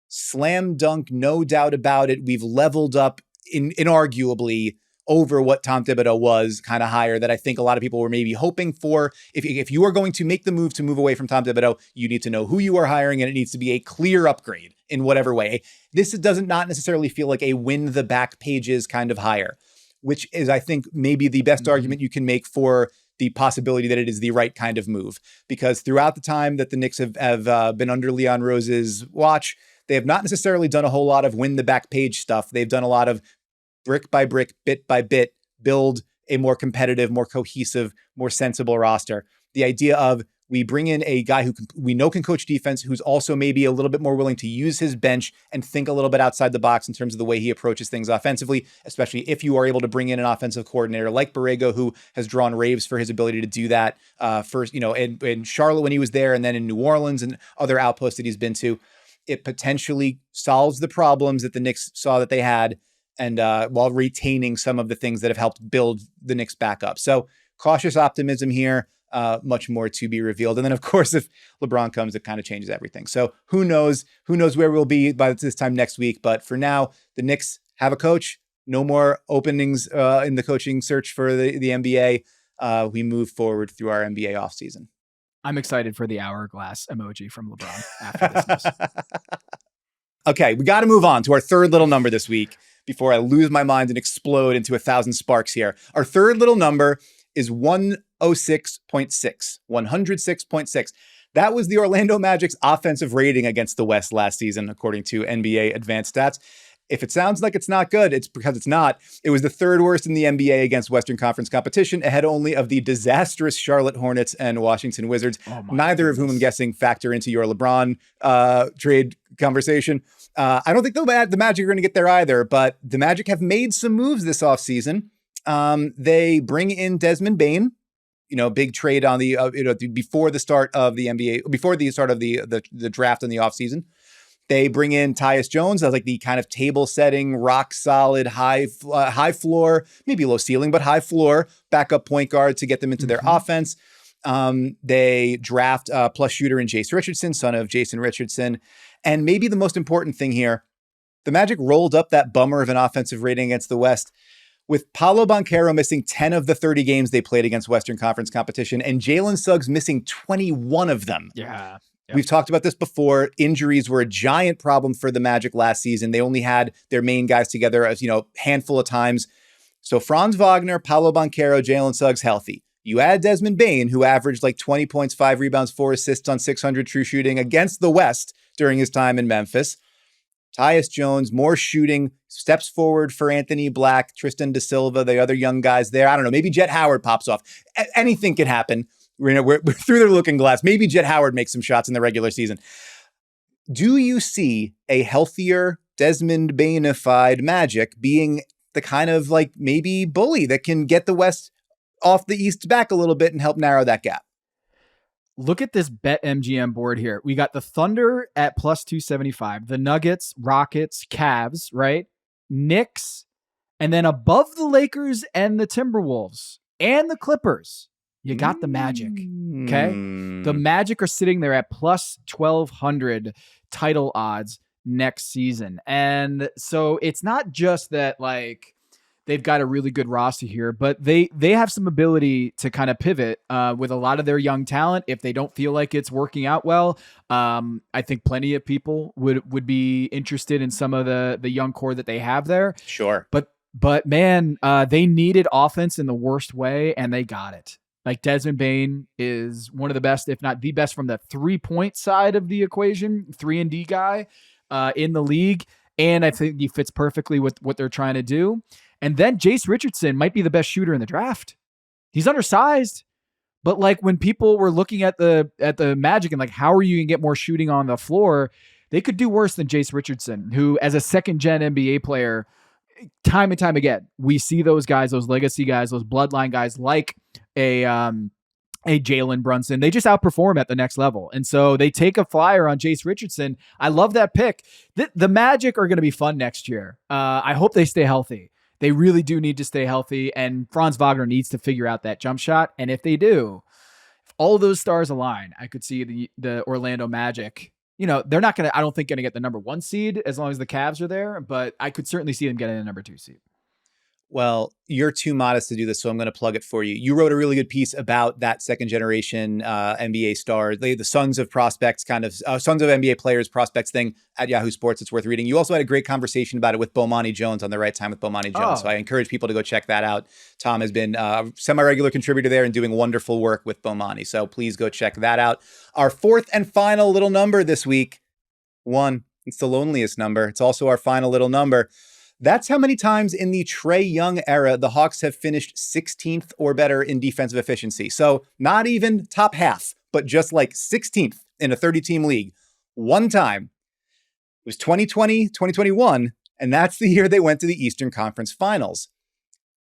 slam dunk, no doubt about it. We've leveled up inarguably over what Tom Thibodeau was, kind of higher, that I think a lot of people were maybe hoping for. If you are going to make the move to move away from Tom Thibodeau, you need to know who you are hiring, and it needs to be a clear upgrade in whatever way. This does not necessarily feel like a win the back pages kind of hire, which is, I think, maybe the best argument you can make for the possibility that it is the right kind of move. Because throughout the time that the Knicks have been under Leon Rose's watch, they have not necessarily done a whole lot of win the back page stuff. They've done a lot of brick by brick, bit by bit, build a more competitive, more cohesive, more sensible roster. The idea of we bring in a guy who we know can coach defense, who's also maybe a little bit more willing to use his bench and think a little bit outside the box in terms of the way he approaches things offensively, especially if you are able to bring in an offensive coordinator like Borrego, who has drawn raves for his ability to do that first, in Charlotte when he was there, and then in New Orleans and other outposts that he's been to. It potentially solves the problems that the Knicks saw that they had, and while retaining some of the things that have helped build the Knicks back up. So cautious optimism here, much more to be revealed. And then, of course, if LeBron comes, it kind of changes everything. So who knows where we'll be by this time next week. But for now, the Knicks have a coach. No more openings in the coaching search for the NBA. We move forward through our NBA offseason.
I'm excited for the hourglass emoji from LeBron after this news.
Okay, we got to move on to our third little number this week before I lose my mind and explode into 1,000 sparks here. Our third little number is 106.6. 106.6. That was the Orlando Magic's offensive rating against the West last season, according to NBA Advanced Stats. If it sounds like it's not good, it's because it's not. It was the third worst in the NBA against Western Conference competition, ahead only of the disastrous Charlotte Hornets and Washington Wizards, neither of whom I'm guessing factor into your LeBron trade conversation. I don't think the Magic are going to get there either, but the Magic have made some moves this offseason. They bring in Desmond Bane, big trade on the before the start of the NBA, before the start of the draft in the offseason. They bring in Tyus Jones as like the kind of table setting, rock solid, high floor, maybe low ceiling, but high floor backup point guard to get them into their offense. They draft plus shooter in Jace Richardson, son of Jason Richardson. And maybe the most important thing here, the Magic rolled up that bummer of an offensive rating against the West with Paolo Banchero missing 10 of the 30 games they played against Western Conference competition and Jalen Suggs missing 21 of them.
Yeah. Yep.
We've talked about this before. Injuries were a giant problem for the Magic last season. They only had their main guys together a handful of times. So Franz Wagner, Paolo Banchero, Jalen Suggs healthy. You add Desmond Bane, who averaged like 20 points, 5 rebounds, 4 assists on 600 true shooting against the West during his time in Memphis. Tyus Jones, more shooting, steps forward for Anthony Black, Tristan Da Silva, the other young guys there. I don't know, maybe Jet Howard pops off. Anything could happen. We're through the looking glass. Maybe Jet Howard makes some shots in the regular season. Do you see a healthier Desmond Bane-ified Magic being the kind of like maybe bully that can get the West off the East back a little bit and help narrow that gap?
Look at this BetMGM board here. We got the Thunder at plus 275, the Nuggets, Rockets, Cavs, right? Knicks, and then above the Lakers and the Timberwolves and the Clippers, you got the Magic, okay? The Magic are sitting there at plus 1,200 title odds next season. And so it's not just that like they've got a really good roster here, but they have some ability to kind of pivot with a lot of their young talent. If they don't feel like it's working out well, I think plenty of people would be interested in some of the young core that they have there.
Sure.
But man, they needed offense in the worst way, and they got it. Like Desmond Bane is one of the best, if not the best, from the 3-point side of the equation, 3-and-D guy in the league. And I think he fits perfectly with what they're trying to do. And then Jace Richardson might be the best shooter in the draft. He's undersized, but like when people were looking at the Magic and like, how are you going to get more shooting on the floor? They could do worse than Jace Richardson, who as a second-gen NBA player, time and time again, we see those guys, those legacy guys, those bloodline guys like a Jalen Brunson. They just outperform at the next level. And so they take a flyer on Jace Richardson. I love that pick. The Magic are going to be fun next year. I hope they stay healthy. They really do need to stay healthy. And Franz Wagner needs to figure out that jump shot. And if they do, if all those stars align, I could see the Orlando Magic. They're not going to, I don't think, going to get the number 1 seed as long as the Cavs are there, but I could certainly see them getting the number 2 seed.
Well, you're too modest to do this, so I'm going to plug it for you. You wrote a really good piece about that second generation NBA star, the sons of prospects, kind of sons of NBA players prospects thing at Yahoo Sports. It's worth reading. You also had a great conversation about it with Bomani Jones on The Right Time with Bomani Jones. So I encourage people to go check that out. Tom has been a semi-regular contributor there and doing wonderful work with Bomani. So please go check that out. Our fourth and final little number this week, 1. It's the loneliest number. It's also our final little number. That's how many times in the Trae Young era the Hawks have finished 16th or better in defensive efficiency. So not even top half, but just like 16th in a 30-team league. One time. It was 2020, 2021, and that's the year they went to the Eastern Conference Finals.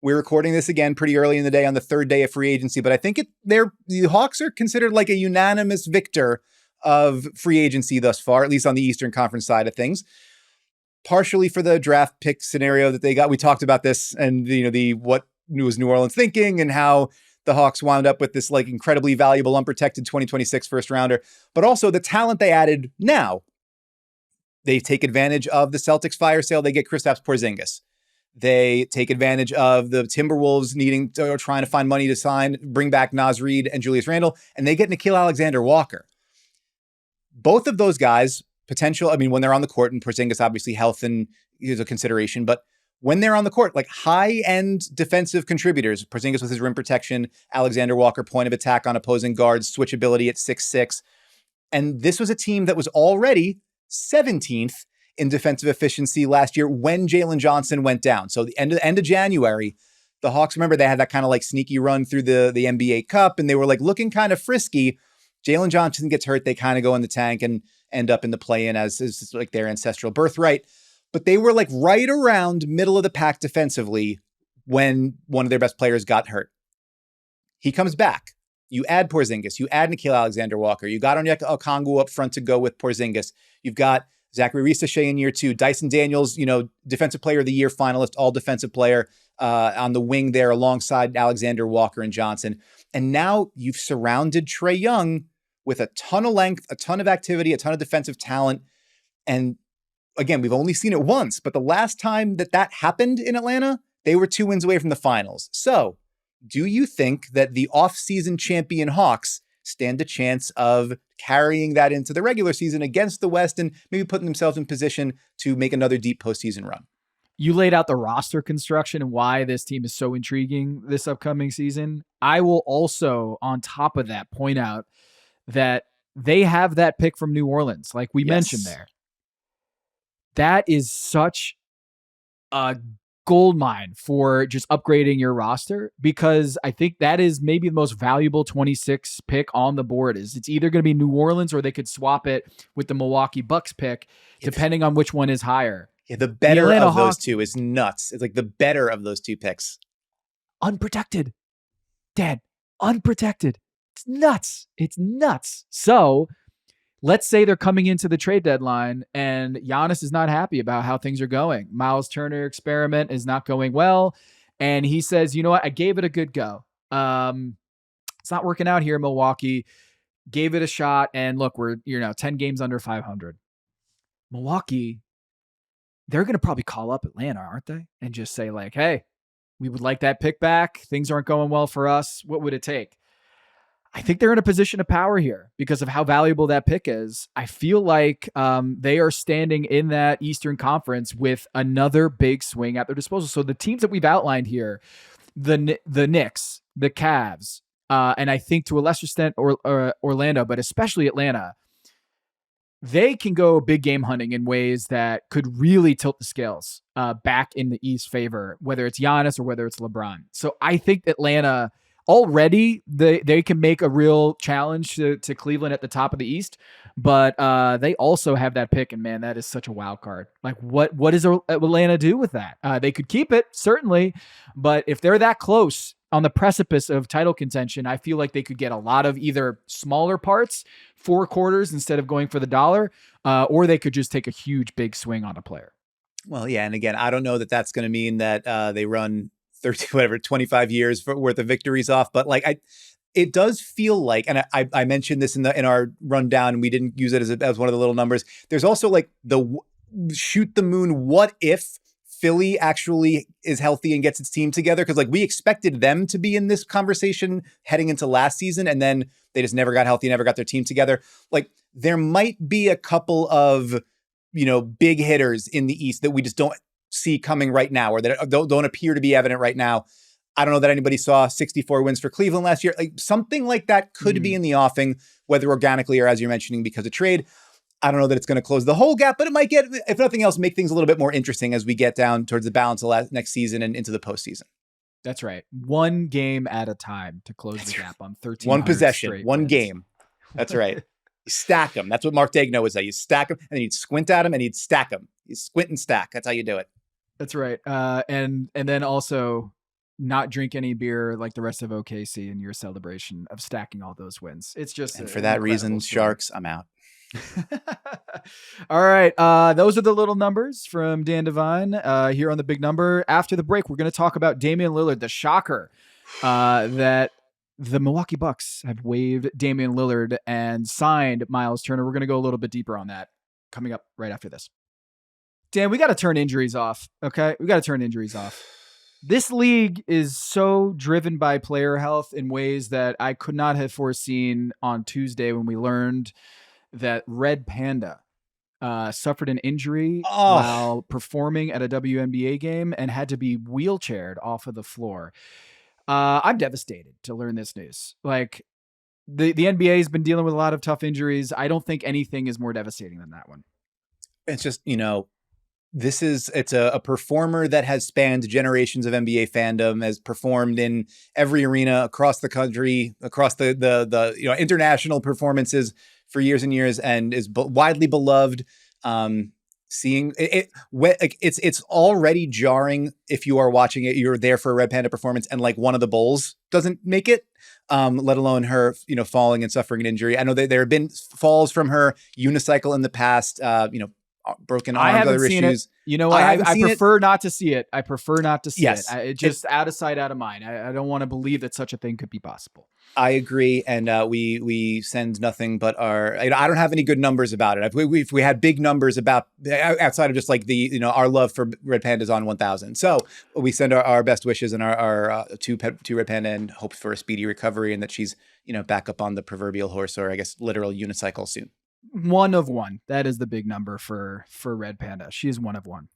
We're recording this again pretty early in the day on the third day of free agency, but I think the Hawks are considered like a unanimous victor of free agency thus far, at least on the Eastern Conference side of things. Partially for the draft pick scenario that they got. We talked about this and what was New Orleans thinking and how the Hawks wound up with this like incredibly valuable unprotected 2026 first rounder, but also the talent they added now. They take advantage of the Celtics fire sale. They get Kristaps Porzingis. They take advantage of the Timberwolves needing to, or trying to find money to sign, bring back Naz Reid and Julius Randle, and they get Nickeil Alexander-Walker. Both of those guys, potential, I mean, when they're on the court, and Porzingis, obviously health and is a consideration, but when they're on the court, like high-end defensive contributors, Porzingis with his rim protection, Alexander-Walker point of attack on opposing guards, switchability at 6'6". And this was a team that was already 17th in defensive efficiency last year when Jalen Johnson went down. So the end of January, the Hawks, remember, they had that kind of like sneaky run through the NBA Cup, and they were like looking kind of frisky. Jalen Johnson gets hurt. They kind of go in the tank and end up in the play-in as is like their ancestral birthright. But they were like right around middle of the pack defensively when one of their best players got hurt. He comes back. You add Porzingis. You add Nickeil Alexander-Walker. You got Onyeka Okongwu up front to go with Porzingis. You've got Zachary Reese-Shea in year 2. Dyson Daniels, Defensive Player of the Year finalist, all defensive player on the wing there alongside Alexander-Walker and Johnson. And now you've surrounded Trae Young with a ton of length, a ton of activity, a ton of defensive talent. And again, we've only seen it once, but the last time that happened in Atlanta, they were 2 wins away from the finals. So do you think that the off-season champion Hawks stand a chance of carrying that into the regular season against the West and maybe putting themselves in position to make another deep postseason run?
You laid out the roster construction and why this team is so intriguing this upcoming season. I will also, on top of that, point out that they have that pick from New Orleans, like we mentioned there. That is such a gold mine for just upgrading your roster, because I think that is maybe the most valuable 26 pick on the board. It's either going to be New Orleans or they could swap it with the Milwaukee Bucks pick, depending on which one is higher.
Yeah, the better of those two is nuts. It's like the better of those two picks.
Unprotected. Dad, unprotected. It's nuts. It's nuts. So let's say they're coming into the trade deadline and Giannis is not happy about how things are going. Miles Turner experiment is not going well. And he says, you know what? I gave it a good go. It's not working out here in Milwaukee. Gave it a shot. And look, we're 10 games under 500. Milwaukee, they're going to probably call up Atlanta, aren't they? And just say like, hey, we would like that pick back. Things aren't going well for us. What would it take? I think they're in a position of power here because of how valuable that pick is. I feel like they are standing in that Eastern Conference with another big swing at their disposal. So the teams that we've outlined here, the Knicks, the Cavs, and I think to a lesser extent Orlando, but especially Atlanta, they can go big game hunting in ways that could really tilt the scales back in the East favor, whether it's Giannis or whether it's LeBron. So I think Atlanta already, they can make a real challenge to Cleveland at the top of the East, but they also have that pick, and man, that is such a wild card. Like, what does Atlanta do with that? They could keep it, certainly, but if they're that close on the precipice of title contention, I feel like they could get a lot of either smaller parts, 4 quarters instead of going for the dollar, or they could just take a huge big swing on a player.
Well, yeah, and again, I don't know that that's going to mean that they run 25 years worth of victories off. But like, it does feel like, and I mentioned this in our rundown, and we didn't use it as one of the little numbers. There's also like the shoot the moon. What if Philly actually is healthy and gets its team together? Because like we expected them to be in this conversation heading into last season, and then they just never got healthy, never got their team together. Like there might be a couple of, big hitters in the East that we just don't see coming right now, or that don't appear to be evident right now. I don't know that anybody saw 64 wins for Cleveland last year. Like something like that could be in the offing, whether organically or as you're mentioning, because of trade. I don't know that it's going to close the whole gap, but it might get, if nothing else, make things a little bit more interesting as we get down towards the balance of next season and into the postseason.
That's right. One game at a time to close the gap on 13.
One possession, one
wins.
Game. That's right. You stack them. That's what Mark Daigneault would say. You stack them, and then you'd squint at them, and you'd stack them. You squint and stack. That's how you do it.
That's right. And then also not drink any beer like the rest of OKC in your celebration of stacking all those wins. It's just,
and for that reason, Sharks, I'm out.
All right. Those are the little numbers from Dan Devine here on The Big Number. After the break, we're going to talk about Damian Lillard, the shocker that the Milwaukee Bucks have waived Damian Lillard and signed Miles Turner. We're going to go a little bit deeper on that coming up right after this. Dan, we got to turn injuries off. Okay. We got to turn injuries off. This league is so driven by player health in ways that I could not have foreseen on Tuesday when we learned that Red Panda suffered an injury while performing at a WNBA game and had to be wheelchaired off of the floor. I'm devastated to learn this news. Like the NBA has been dealing with a lot of tough injuries. I don't think anything is more devastating than that one.
It's just, it's a performer that has spanned generations of NBA fandom, has performed in every arena across the country, across the international performances for years and years, and is widely beloved. Seeing it's already jarring if you are watching it, you're there for a Red Panda performance, and like one of the Bulls doesn't make it, let alone her, falling and suffering an injury. I know that there have been falls from her unicycle in the past, broken arms, other issues.
I prefer not to see it. I prefer not to see it. It just out of sight, out of mind. I don't want to believe that such a thing could be possible.
I agree, and we send nothing but our. I don't have any good numbers about it. If we had big numbers about outside of just like our love for Red Pandas on 1,000, so we send our best wishes and our to Red Panda and hope for a speedy recovery and that she's back up on the proverbial horse, or I guess literal unicycle soon.
One of one. That is the big number for Red Panda. She is one of one.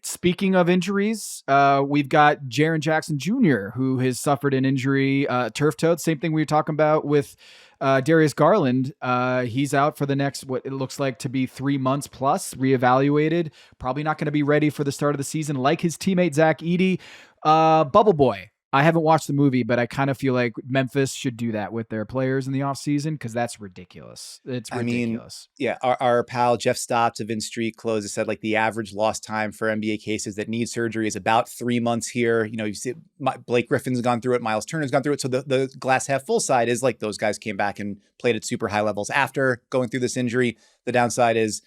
Speaking of injuries, we've got Jaren Jackson Jr., who has suffered an injury, turf toe. Same thing we were talking about with Darius Garland. He's out for the next, what it looks like to be 3 months plus, reevaluated. Probably not going to be ready for the start of the season like his teammate Zach Edey. Bubble Boy. I haven't watched the movie, but I kind of feel like Memphis should do that with their players in the offseason because that's ridiculous. It's ridiculous.
Our pal Jeff Stotts of In Street Clothes has said like the average lost time for NBA cases that need surgery is about 3 months here. You see Blake Griffin's gone through it. Miles Turner's gone through it. So the glass half full side is like those guys came back and played at super high levels after going through this injury. The downside is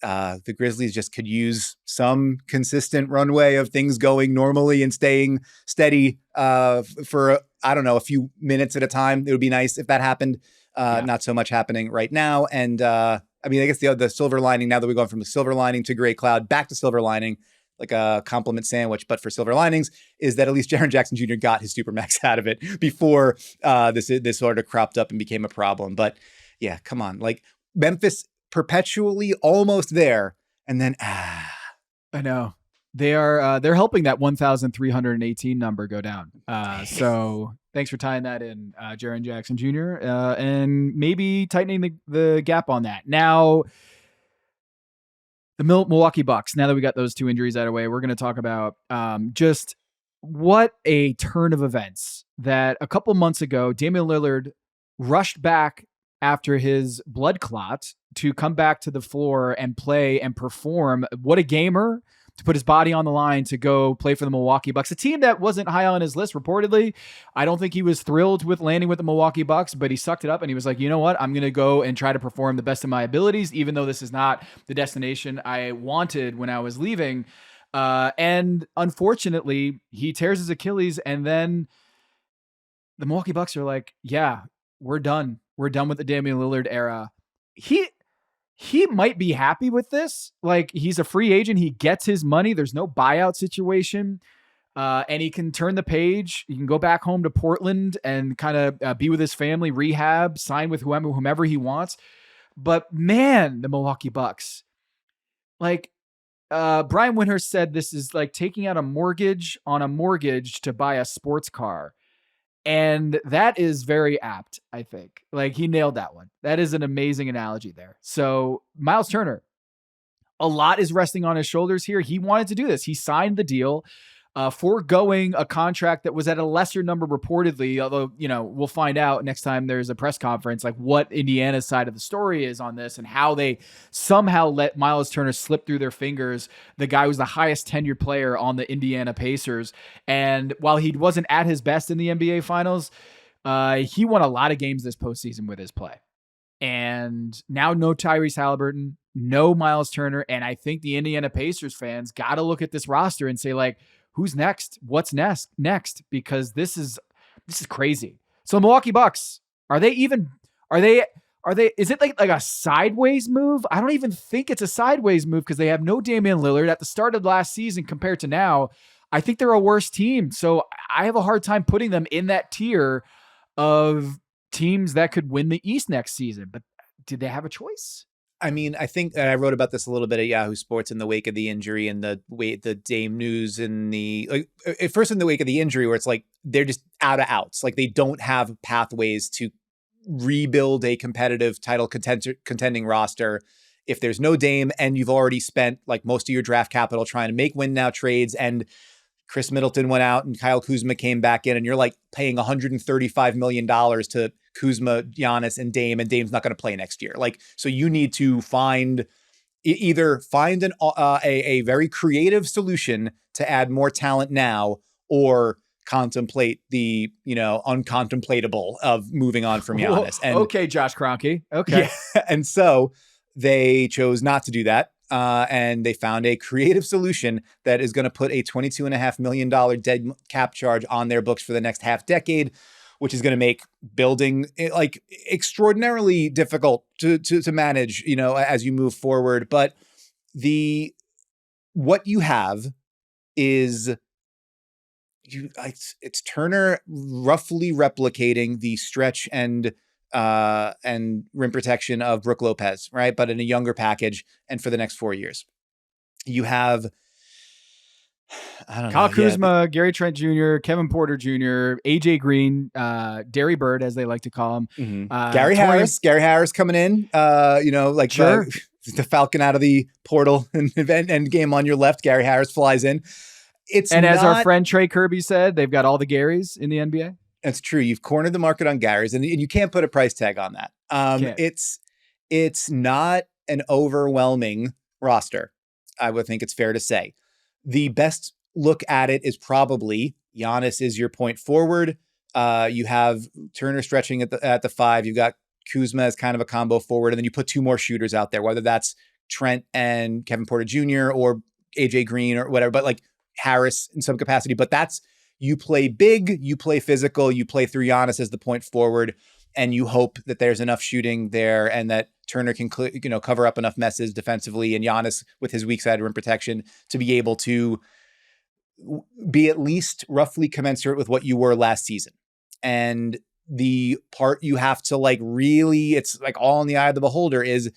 the Grizzlies just could use some consistent runway of things going normally and staying steady for, a few minutes at a time. It would be nice if that happened. Not so much happening right now. And I guess the silver lining, now that we've gone from the silver lining to gray cloud back to silver lining, like a compliment sandwich, but for silver linings, is that at least Jaren Jackson Jr. got his supermax out of it before this sort of cropped up and became a problem. But yeah, come on. Like Memphis perpetually almost there, and then
I know they are they're helping that 1,318 number go down. So thanks for tying that in, Jaren Jackson Jr. And maybe tightening the gap on that. Now, the Milwaukee Bucks. Now that we got those two injuries out of the way, we're going to talk about just what a turn of events that a couple months ago, Damian Lillard rushed back after his blood clot to come back to the floor and play and perform. What a gamer to put his body on the line to go play for the Milwaukee Bucks, a team that wasn't high on his list reportedly. I don't think he was thrilled with landing with the Milwaukee Bucks, but he sucked it up and he was like, you know what? I'm going to go and try to perform the best of my abilities, even though this is not the destination I wanted when I was leaving. And unfortunately, he tears his Achilles, and then the Milwaukee Bucks are like, yeah, we're done. We're done with the Damian Lillard era. He might be happy with this. Like, he's a free agent. He gets his money. There's no buyout situation. And he can turn the page. He can go back home to Portland and kind of be with his family, rehab, sign with whomever he wants. But man, the Milwaukee Bucks, like Brian Windhorst said, this is like taking out a mortgage on a mortgage to buy a sports car. And that is very apt, I think. Like, he nailed that one. That is an amazing analogy there. So Miles Turner, a lot is resting on his shoulders here. He wanted to do this. He signed the deal, foregoing a contract that was at a lesser number reportedly, although, we'll find out next time there's a press conference, like what Indiana's side of the story is on this and how they somehow let Miles Turner slip through their fingers. The guy was the highest tenured player on the Indiana Pacers. And while he wasn't at his best in the NBA Finals, he won a lot of games this postseason with his play. And now no Tyrese Halliburton, no Miles Turner. And I think the Indiana Pacers fans got to look at this roster and say, like, who's next? What's next? Because this is crazy. So Milwaukee Bucks, are they Is it like a sideways move? I don't even think it's a sideways move because they have no Damian Lillard at the start of last season compared to now. I think they're a worse team. So I have a hard time putting them in that tier of teams that could win the East next season. But did they have a choice?
I mean, I think I wrote about this a little bit at Yahoo Sports in the wake of the injury and the Dame news and at first in the wake of the injury where it's like they're just out of outs. Like they don't have pathways to rebuild a competitive title contending roster if there's no Dame and you've already spent like most of your draft capital trying to make win now trades and Chris Middleton went out and Kyle Kuzma came back in and you're like paying $135 million to Kuzma, Giannis, and Dame's not going to play next year. Like, so you need to either find a very creative solution to add more talent now or contemplate the, uncontemplatable of moving on from Giannis. And,
okay, Josh Kroenke. Okay.
Yeah, and so they chose not to do that. And they found a creative solution that is going to put a $22.5 million dead cap charge on their books for the next half decade, which is going to make building like extraordinarily difficult to manage, as you move forward. But what you have is it's Turner roughly replicating the stretch and rim protection of Brook Lopez, right? But in a younger package and for the next 4 years. You have, I don't
Kyle
know.
Kuzma, Gary Trent Jr., Kevin Porter Jr., AJ Green, Derry Bird, as they like to call him.
Mm-hmm. Gary Harris coming in, sure. The Falcon out of the portal and end game on your left. Gary Harris flies in.
As our friend Trey Kirby said, they've got all the Garys in the NBA.
That's true. You've cornered the market on Garys, and you can't put a price tag on that. It's not an overwhelming roster, I would think it's fair to say. The best look at it is probably Giannis is your point forward. You have Turner stretching at the 5. You've got Kuzma as kind of a combo forward, and then you put 2 more shooters out there, whether that's Trent and Kevin Porter Jr. or AJ Green or whatever, but like Harris in some capacity. But that's, you play big, you play physical, you play through Giannis as the point forward, and you hope that there's enough shooting there and that Turner can cover up enough messes defensively and Giannis with his weak side rim protection to be able to be at least roughly commensurate with what you were last season. And the part you have to really, it's like all in the eye of the beholder is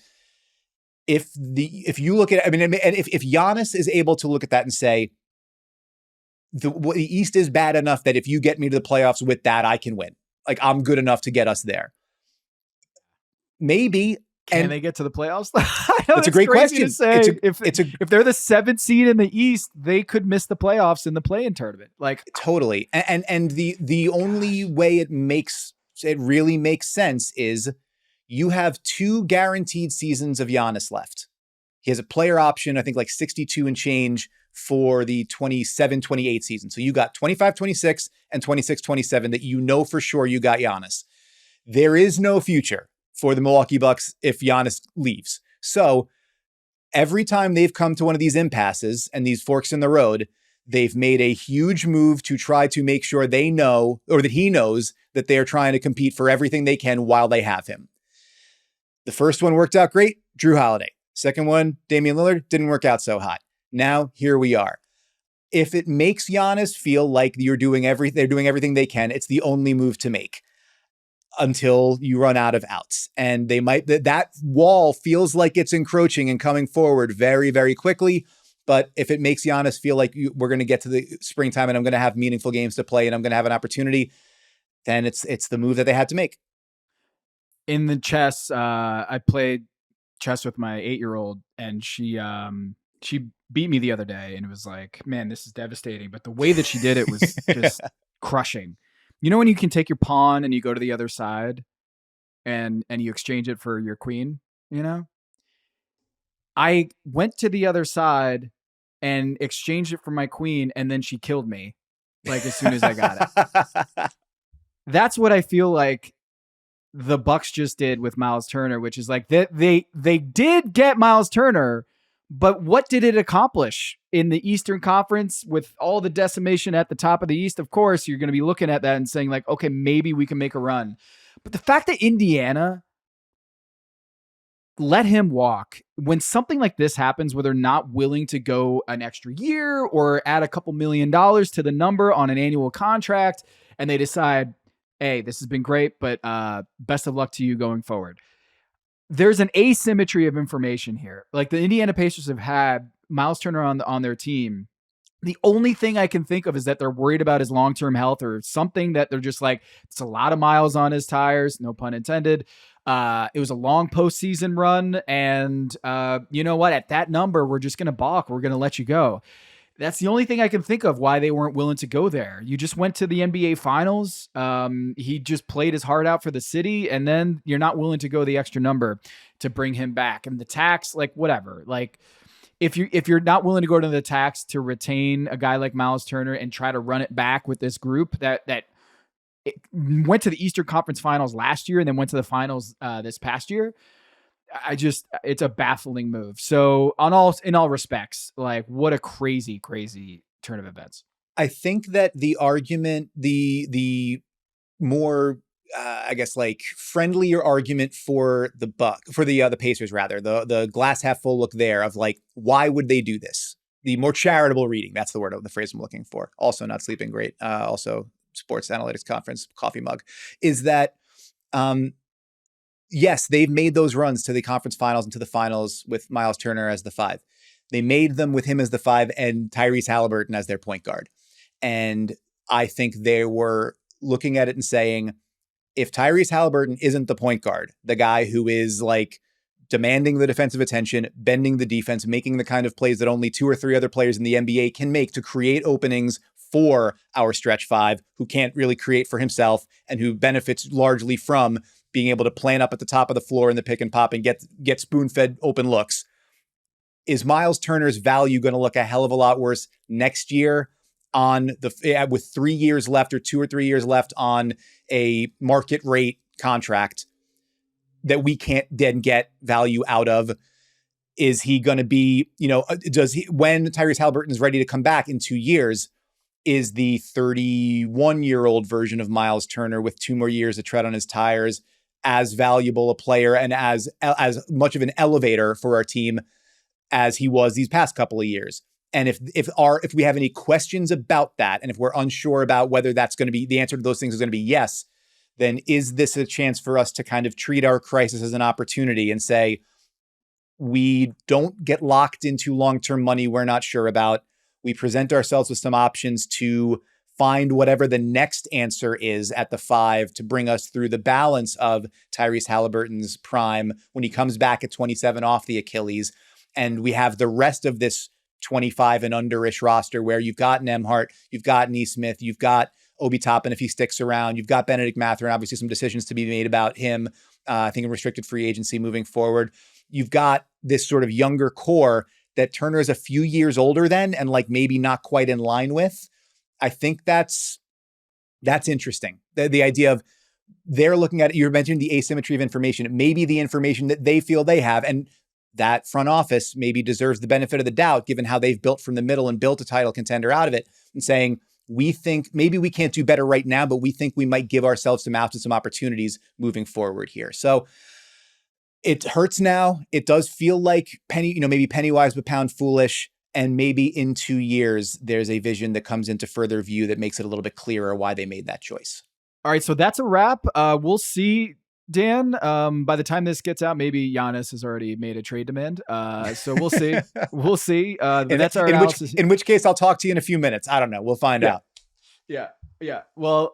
if you look at, and if Giannis is able to look at that and say, the East is bad enough that if you get me to the playoffs with that, I can win. Like I'm good enough to get us there. Maybe.
Can they get to the playoffs?
That's a great question.
If they're the 7th seed in the East, they could miss the playoffs in the play-in tournament. Like
totally. And the only way it really makes sense is you have 2 guaranteed seasons of Giannis left. He has a player option, I think like 62 and change for the 27-28 season. So you got 25-26 and 26-27 that for sure you got Giannis. There is no future for the Milwaukee Bucks if Giannis leaves. So every time they've come to one of these impasses and these forks in the road, they've made a huge move to try to make sure they know, or that he knows, that they're trying to compete for everything they can while they have him. The first one worked out great, Drew Holiday. Second one, Damian Lillard, didn't work out so hot. Now, here we are. If it makes Giannis feel like they're doing everything they can, it's the only move to make until you run out of outs. And that wall feels like it's encroaching and coming forward very, very quickly. But if it makes Giannis feel like we're going to get to the springtime and I'm going to have meaningful games to play and I'm going to have an opportunity, then it's the move that they had to make.
In the chess, I played chess with my 8-year-old and she beat me the other day and it was like, man, this is devastating. But the way that she did it was just crushing. You know, when you can take your pawn and you go to the other side and you exchange it for your queen, I went to the other side and exchanged it for my queen. And then she killed me like as soon as I got it. That's what I feel like the Bucks just did with Miles Turner, which is like they did get Miles Turner, but what did it accomplish in the Eastern Conference with all the decimation at the top of the East? Of course, you're going to be looking at that and saying like, okay, maybe we can make a run. But the fact that Indiana let him walk. When something like this happens where they're not willing to go an extra year or add a couple $1 million to the number on an annual contract, and they decide, hey, this has been great, but best of luck to you going forward. There's an asymmetry of information here. Like the Indiana Pacers have had Miles Turner on their team. The only thing I can think of is that they're worried about his long-term health or something, that they're just like, it's a lot of miles on his tires, no pun intended. It was a long postseason run. And you know what? At that number, we're just going to balk. We're going to let you go. That's the only thing I can think of why they weren't willing to go there. You just went to the NBA Finals. He just played his heart out for the city, and then you're not willing to go the extra number to bring him back. And the tax, like whatever. Like if you're not willing to go to the tax to retain a guy like Miles Turner and try to run it back with this group that it went to the Eastern Conference Finals last year and then went to the finals this past year. It's a baffling move. So in all respects, like what a crazy, crazy turn of events.
I think that the argument, the more, I guess, like friendlier argument for the Pacers, rather, the glass half full look there of like, why would they do this? The more charitable reading, that's the phrase I'm looking for. Also not sleeping great. Also sports analytics conference, coffee mug, is that, yes, they've made those runs to the conference finals and to the finals with Miles Turner as the 5. They made them with him as the 5 and Tyrese Halliburton as their point guard. And I think they were looking at it and saying, if Tyrese Halliburton isn't the point guard, the guy who is like demanding the defensive attention, bending the defense, making the kind of plays that only 2 or 3 other players in the NBA can make to create openings for our stretch 5, who can't really create for himself and who benefits largely from being able to plant up at the top of the floor in the pick and pop and get spoon-fed open looks. Is Miles Turner's value going to look a hell of a lot worse next year with 3 years left or 2 or 3 years left on a market rate contract that we can't then get value out of? Is he going to be, when Tyrese Halliburton is ready to come back in 2 years, is the 31-year-old version of Miles Turner with 2 more years to tread on his tires as valuable a player and as much of an elevator for our team as he was these past couple of years? And if we have any questions about that, and if we're unsure about whether that's going to be the answer to those things is going to be yes, then is this a chance for us to kind of treat our crisis as an opportunity and say, we don't get locked into long-term money we're not sure about. We present ourselves with some options to find whatever the next answer is at the 5 to bring us through the balance of Tyrese Halliburton's prime when he comes back at 27 off the Achilles. And we have the rest of this 25 and under-ish roster where you've got Nembhard, you've got Nesmith, you've got Obi Toppin if he sticks around, you've got Benedict Mathurin, obviously some decisions to be made about him, I think in restricted free agency moving forward. You've got this sort of younger core that Turner is a few years older than and like maybe not quite in line with. I think that's interesting. The idea of they're looking at it, you're mentioning the asymmetry of information. Maybe the information that they feel they have, and that front office maybe deserves the benefit of the doubt given how they've built from the middle and built a title contender out of it, and saying, we think maybe we can't do better right now, but we think we might give ourselves some outs and some opportunities moving forward here. So it hurts now. It does feel like maybe penny wise, but pound foolish. And maybe in 2 years, there's a vision that comes into further view that makes it a little bit clearer why they made that choice.
All right, so that's a wrap. We'll see, Dan. By the time this gets out, maybe Giannis has already made a trade demand. So we'll see. We'll see. That's our analysis.
In which case, I'll talk to you in a few minutes. I don't know. We'll find out.
Yeah. Well,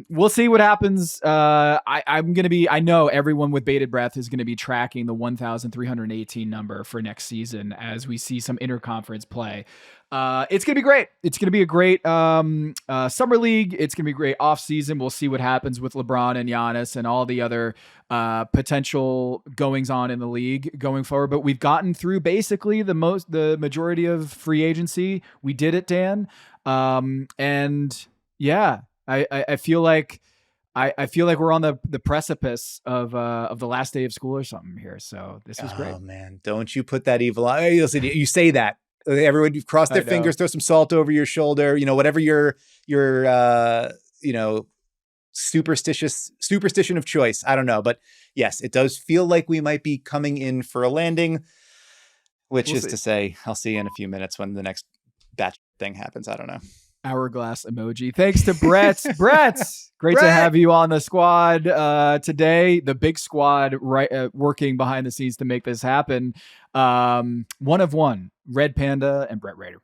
we'll see what happens. I know everyone with bated breath is going to be tracking the 1,318 number for next season as we see some interconference play. It's going to be great. It's going to be a great summer league. It's going to be a great off season. We'll see what happens with LeBron and Giannis and all the other potential goings on in the league going forward. But we've gotten through basically the majority of free agency. We did it, Dan. And yeah, I feel like we're on the precipice of the last day of school or something here. So this was great.
Oh man, don't you put that evil on. Listen, you say that. Everyone, you've crossed their fingers, throw some salt over your shoulder, whatever your superstition of choice. I don't know, but yes, it does feel like we might be coming in for a landing, which is to say, I'll see you in a few minutes when the next batch thing happens. I don't know.
Hourglass emoji. Thanks to Brett. Brett, great to have you on the squad today. The big squad working behind the scenes to make this happen. One of one, Red Panda and Brett Rader.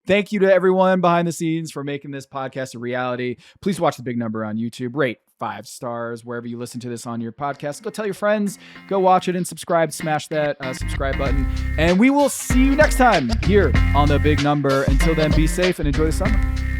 Thank you to everyone behind the scenes for making this podcast a reality. Please watch The Big Number on YouTube. Rate 5 stars wherever you listen to this on your podcast. Go tell your friends. Go watch it and subscribe. Smash that subscribe button. And we will see you next time here on The Big Number. Until then, be safe and enjoy the summer.